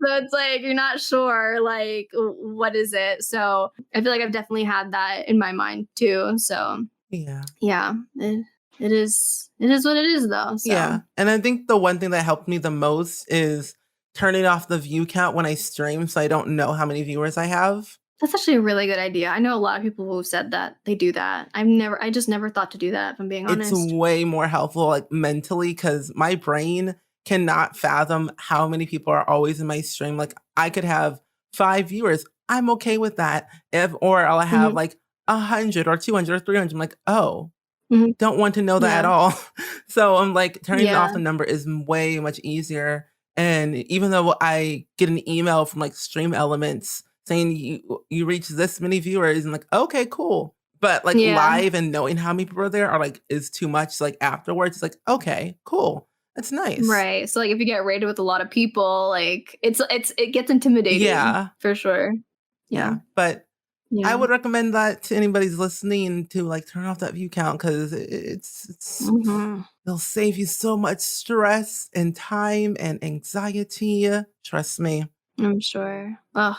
So it's like, you're not sure, like, what is it? So I feel like I've definitely had that in my mind too. So yeah, it is what it is though. So. Yeah. And I think the one thing that helped me the most is turning off the view count when I stream, so I don't know how many viewers I have. That's actually a really good idea. I know a lot of people who've said that they do that. I just never thought to do that, if I'm being honest. It's way more helpful, like mentally, because my brain cannot fathom how many people are always in my stream. Like I could have 5 viewers. I'm okay with that. Or I'll have like 100 or 200 or 300. I'm like, oh, Mhm. don't want to know that at Yeah. all. So I'm like, turning off Yeah. the number is way much easier. And even though I get an email from like Stream Elements saying you reached this many viewers, and like, okay, cool. But like Yeah. live and knowing how many people are there are like is too much. Like afterwards, it's like, okay, cool. That's nice. Right. So like if you get raided with a lot of people, like it gets intimidating Yeah. for sure. Yeah. Yeah. But I Yeah. would recommend that to anybody's listening to like turn off that view count because Mhm. it'll save you so much stress and time and anxiety. Trust me. I'm sure. Ugh.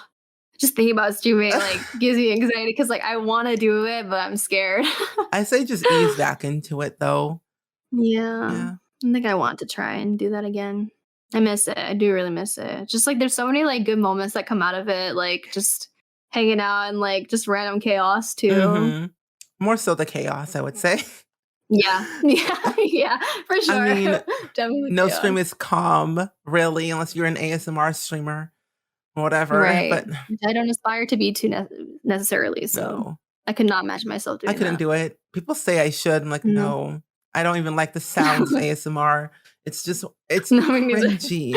Just thinking about streaming like gives me anxiety because like I want to do it, but I'm scared. I say just ease back into it though. Yeah. Yeah. I think I want to try and do that again. I miss it. I do really miss it. Just like there's so many like good moments that come out of it, like just hanging out and like just random chaos too. Hmm. More so the chaos, I would say. Yeah. Yeah. Yeah. For I sure. mean, Definitely no stream chaos. is calm, really, unless you're an ASMR streamer or whatever. Right. But Which I don't aspire to be too necessarily. So no, I could not imagine myself I doing couldn't that. do it. People say I should. I'm like, No. no, I don't even like the sounds of ASMR. It's No, me neither. cringy.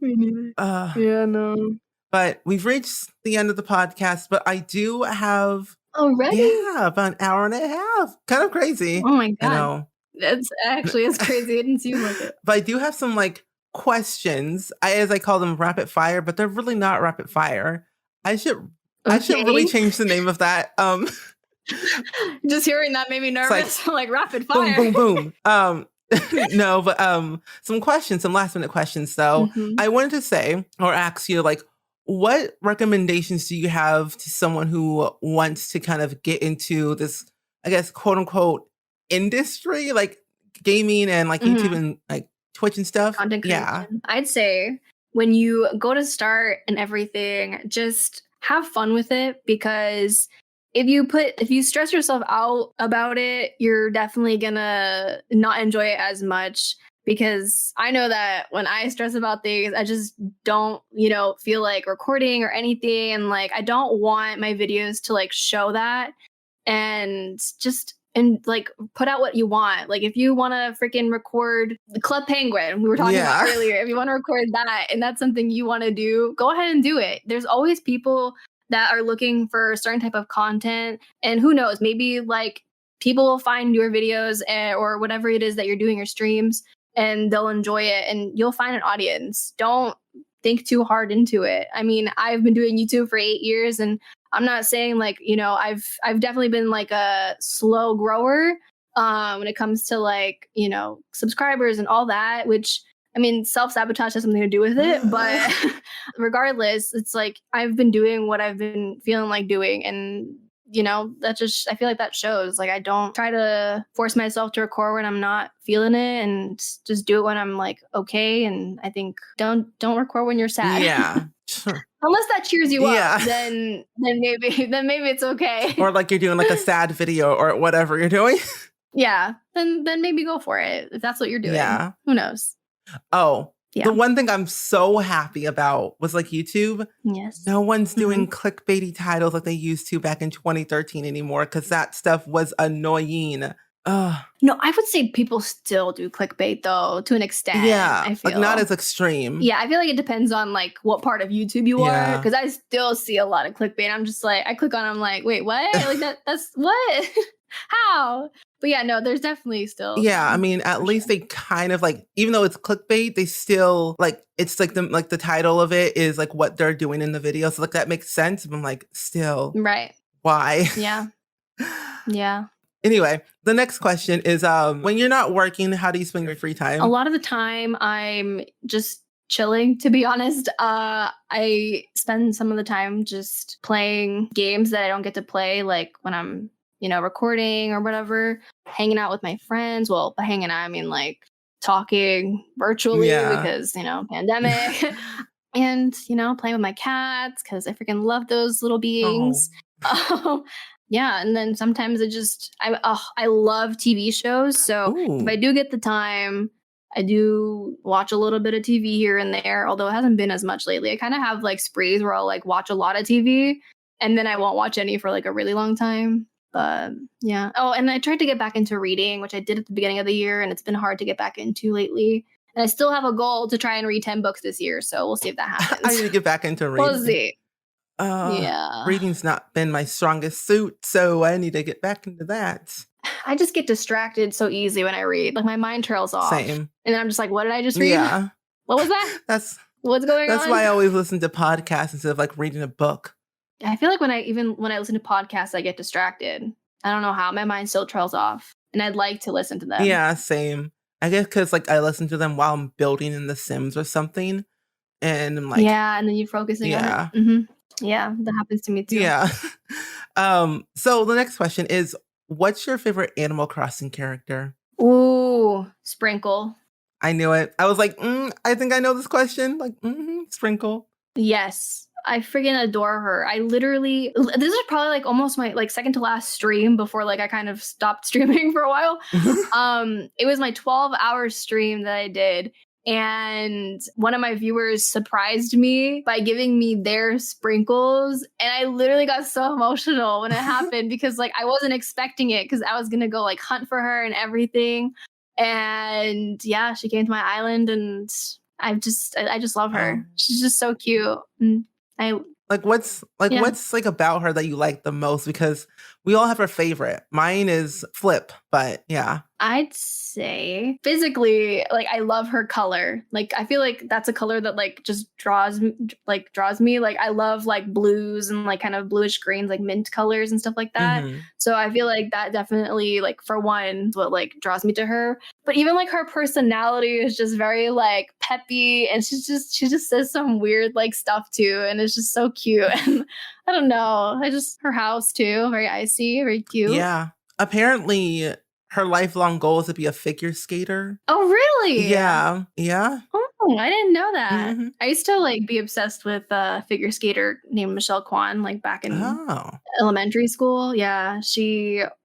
Me neither. Uh, Yeah, no. but we've reached the end of the podcast, but I do have, Already? yeah, about an hour and a half. Kind of crazy, Oh my I god. know. It's crazy. It didn't seem like it. But I do have some like questions. As I call them rapid fire, but they're really not rapid fire. I should I should really Okay. change the name of that. Just hearing that made me It's like nervous. Like rapid boom, fire. boom, boom. No, but some questions, some last minute questions though. Mhm. I wanted to say or ask you like what recommendations do you have to someone who wants to kind of get into this, I guess, quote unquote industry, like gaming and like YouTube Mhm. and like Twitch and stuff? Content Yeah. creation. I'd say when you go to start and everything, just have fun with it because if you stress yourself out about it, you're definitely gonna not enjoy it as much because I know that when I stress about things, I just don't, feel like recording or anything and like I don't want my videos to like show that and like put out what you want. Like if you want to freaking record the Club Penguin, we were talking about Yeah. earlier, if you want to record that and that's something you want to do, go ahead and do it. There's always people that are looking for a certain type of content, and who knows, maybe like people will find your videos or whatever it is that you're doing your streams and they'll enjoy it and you'll find an audience. Don't think too hard into it. I mean, I've been doing YouTube for 8 years and I'm not saying like, I've definitely been like a slow grower when it comes to like, subscribers and all that, which I mean, self-sabotage has something to do with it, but regardless, it's like I've been doing what I've been feeling like doing and that just I feel like that shows. Like I don't try to force myself to record when I'm not feeling it and just do it when I'm like okay. And I think don't record when you're sad. Yeah. Unless that cheers you up, Yeah. then maybe it's okay. Or like you're doing like a sad video or whatever you're doing. Yeah. Then maybe go for it if that's what you're doing. Yeah. Who knows? Oh, Yeah. the one thing I'm so happy about was like YouTube. Yes. No one's doing Mhm. clickbaity titles like they used to back in 2013 anymore because that stuff was annoying. Ugh. No, I would say people still do clickbait though, to an extent. Yeah, I feel like not as extreme. Yeah, I feel like it depends on like what part of YouTube you are, Yeah. because I still see a lot of clickbait. I'm just like, I click on, it, I'm like, wait, what? Like that's what? How? But yeah, no, there's definitely still. Yeah, I some, mean, at for least sure. they kind of like, even though it's clickbait, they still like it's like the title of it is like what they're doing in the video. So like that makes sense. But I'm like, still, Right. why? Yeah. Yeah. Anyway, the next question is when you're not working, how do you spend your free time? A lot of the time I'm just chilling, to be honest. I spend some of the time just playing games that I don't get to play, like when I'm, recording or whatever, hanging out with my friends. Well, by hanging out, I mean like talking virtually Yeah. because, pandemic. And, playing with my cats because I freaking love those little beings. Yeah, and then sometimes I love TV shows. So if Ooh. I do get the time, I do watch a little bit of TV here and there, although it hasn't been as much lately. I kind of have like sprees where I'll like watch a lot of TV and then I won't watch any for like a really long time. But yeah. Oh, and I tried to get back into reading, which I did at the beginning of the year, and it's been hard to get back into lately. And I still have a goal to try and read 10 books this year, so we'll see if that happens. I need to get back into We'll reading. see. Yeah. Reading's not been my strongest suit, so I need to get back into that. I just get distracted so easy when I read. Like my mind trails off. Same. And then I'm just like, what did I just read? Yeah. What was that? What's going on? That's why I always listen to podcasts instead of like reading a book. I feel like when I listen to podcasts, I get distracted. I don't know how. My mind still trails off. And I'd like to listen to them. Yeah, same. I guess because like I listen to them while I'm building in The Sims or something. And I'm like, yeah, and then you're focusing on it. Mm-hmm. Yeah, that happens to me too. Yeah. So the next question is, what's your favorite Animal Crossing character? Ooh, Sprinkle. I knew it. I was like, I think I know this question. Like, Sprinkle. Yes. I freaking adore her. I literally, this is probably like almost my like second to last stream before like I kind of stopped streaming for a while. It was my 12-hour stream that I did. And one of my viewers surprised me by giving me their sprinkles. And I literally got so emotional when it happened because like I wasn't expecting it because I was going to go like hunt for her and everything. And yeah, she came to my island and I just love her. She's just so cute. What's like about her that you like the most? Because we all have our favorite. Mine is Flip, but yeah. I'd say physically, like I love her color. Like I feel like that's a color that like just draws me. Like I love like blues and like kind of bluish greens, like mint colors and stuff like that. Mm-hmm. So I feel like that definitely like for one, what like draws me to her. But even like her personality is just very like peppy, and she just says some weird like stuff too, and it's just so cute. And I don't know, her house too, very icy, very cute. Yeah, apparently her lifelong goal is to be a figure skater. Oh, really? Yeah. Oh, I didn't know that. Mm-hmm. I used to like be obsessed with a figure skater named Michelle Kwan, like back in elementary school. Yeah,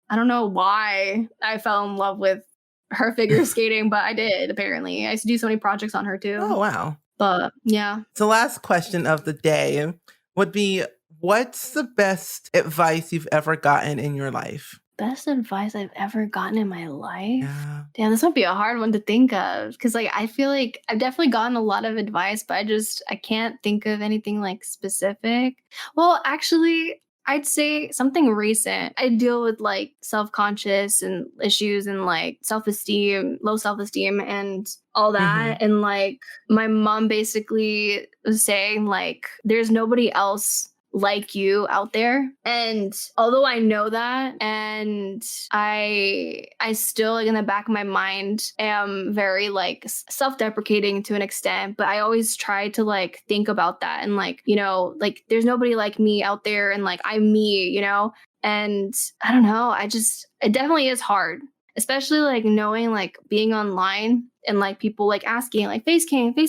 I don't know why I fell in love with her figure skating, but I did apparently. I used to do so many projects on her too. Oh, wow. But yeah. So last question of the day would be, what's the best advice you've ever gotten in your life? Best advice I've ever gotten in my life? Yeah. Damn, this might be a hard one to think of because like I feel like I've definitely gotten a lot of advice, but I can't think of anything like specific. Well, actually, I'd say something recent. I deal with like self-conscious and issues and like self-esteem, low self-esteem and all that. Mm-hmm. And like my mom basically was saying like there's nobody else like you out there. And although I know that, and I still like in the back of my mind am very like self-deprecating to an extent, but I always try to like think about that and like, you know, like there's nobody like me out there and like I'm me, you know? And I don't know, it definitely is hard, especially like knowing like being online and like people like asking like face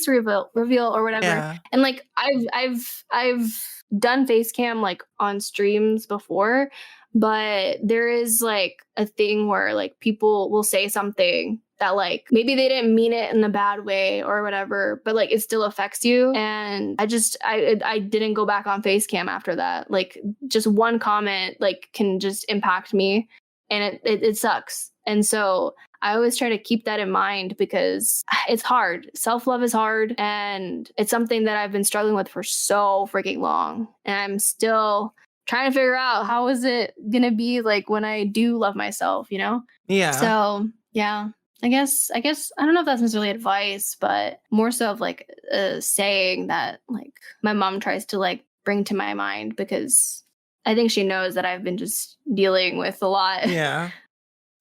reveal or whatever. Yeah. And like I've done face cam like on streams before, but there is like a thing where like people will say something that like maybe they didn't mean it in a bad way or whatever, but like it still affects you. And I didn't go back on face cam after that. Like just one comment like can just impact me, and it sucks. And so I always try to keep that in mind because it's hard. Self-love is hard, and it's something that I've been struggling with for so freaking long. And I'm still trying to figure out how is it going to be like when I do love myself, you know? Yeah. So, yeah. I guess I don't know if that's necessarily advice, but more so of like a saying that like my mom tries to like bring to my mind because I think she knows that I've been just dealing with a lot. Yeah.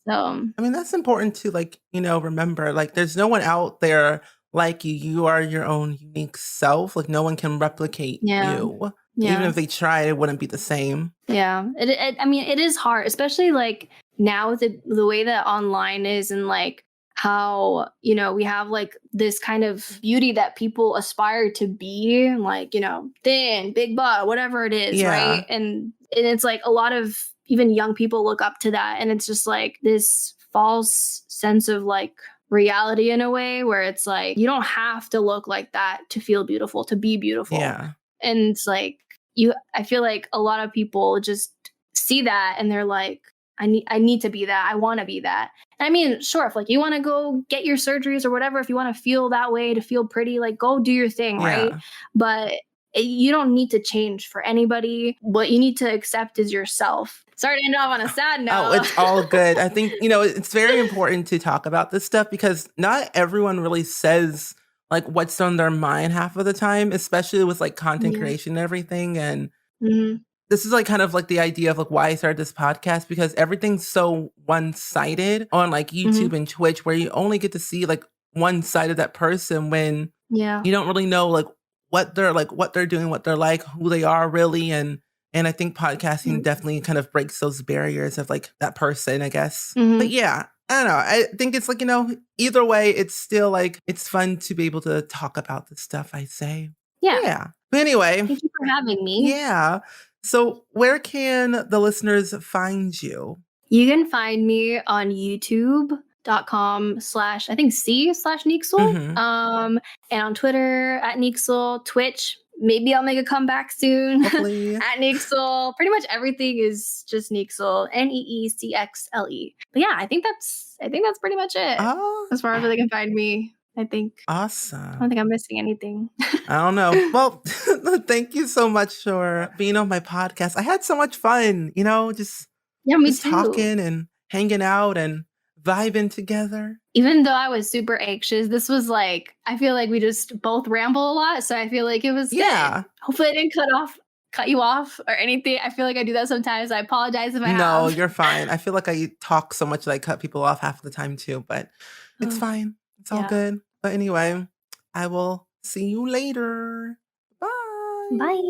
So, I mean, that's important to like, you know, remember, like there's no one out there like you. You are your own unique self. Like no one can replicate you. Yeah. Even if they tried, it wouldn't be the same. Yeah. I mean, it is hard, especially like now with the way that online is and like how, you know, we have like this kind of beauty that people aspire to be, like, you know, thin, big butt, whatever it is, right? And it's like a lot of even young people look up to that. And it's just like this false sense of like reality in a way where it's like, you don't have to look like that to feel beautiful, to be beautiful. Yeah. And it's like, I feel like a lot of people just see that and they're like, I need to be that. I want to be that. And I mean, sure, if like you want to go get your surgeries or whatever, if you want to feel that way to feel pretty, like go do your thing, right? Yeah. But you don't need to change for anybody. What you need to accept is yourself. Sorry to end off on a sad note. Oh, it's all good. I think, it's very important to talk about this stuff because not everyone really says like what's on their mind half of the time, especially with like content Yeah. creation and everything. And Mhm. this is like kind of like the idea of like why I started this podcast because everything's so one-sided on like YouTube Mhm. and Twitch where you only get to see like one side of that person when Yeah. you don't really know like what they're doing, what they're like, who they are really. And I think podcasting Mhm. definitely kind of breaks those barriers of like that person, I guess. But Mhm. yeah, I don't know. I think it's like, either way, it's still like it's fun to be able to talk about this stuff, I say. Yeah. Yeah. But anyway, Thank you for having me. yeah. So where can the listeners find you? You can find me on youtube.com/ I think C/Neexle. Mm-hmm. And on Twitter at Neexle, Twitch. Maybe I'll make a comeback soon. Hopefully. At Neexle. Pretty much everything is just Neexle. Neexcle. But yeah, I think that's pretty much it. Oh, As far as they can find me, I think. I don't awesome. think I'm missing anything. I don't know. Well, thank you so much for being on my podcast. I had so much fun, just Yeah, me just too. talking and hanging out and vibing together. Even though I was super anxious, this was like, I feel like we just both ramble a lot. So I feel like it was Yeah. good. Hopefully I didn't cut you off or anything. I feel like I do that sometimes. I apologize if I No, have. you're fine. I feel like I talk so much that I cut people off half the time too, but it's Oh, fine. It's all yeah. good. But anyway, I will see you later. Bye. Bye.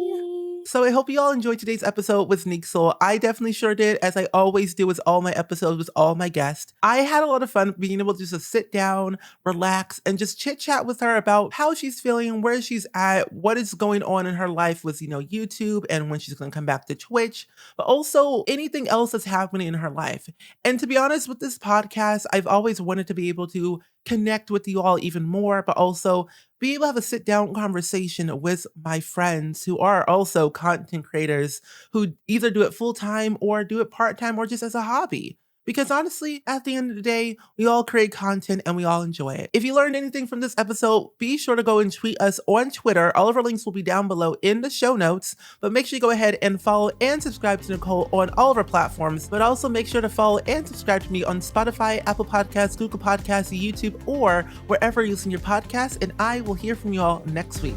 So I hope you all enjoyed today's episode with Neexle. I definitely sure did, as I always do with all my episodes with all my guests. I had a lot of fun being able to just sit down, relax, and just chit chat with her about how she's feeling, where she's at, what is going on in her life with, YouTube and when she's going to come back to Twitch, but also anything else that's happening in her life. And to be honest with this podcast, I've always wanted to be able to connect with you all even more, but also be able to have a sit down conversation with my friends who are also content creators who either do it full time or do it part time or just as a hobby. Because honestly, at the end of the day, we all create content and we all enjoy it. If you learned anything from this episode, be sure to go and tweet us on Twitter. All of our links will be down below in the show notes. But make sure you go ahead and follow and subscribe to Nicole on all of our platforms. But also make sure to follow and subscribe to me on Spotify, Apple Podcasts, Google Podcasts, YouTube, or wherever you listen to your podcasts. And I will hear from you all next week.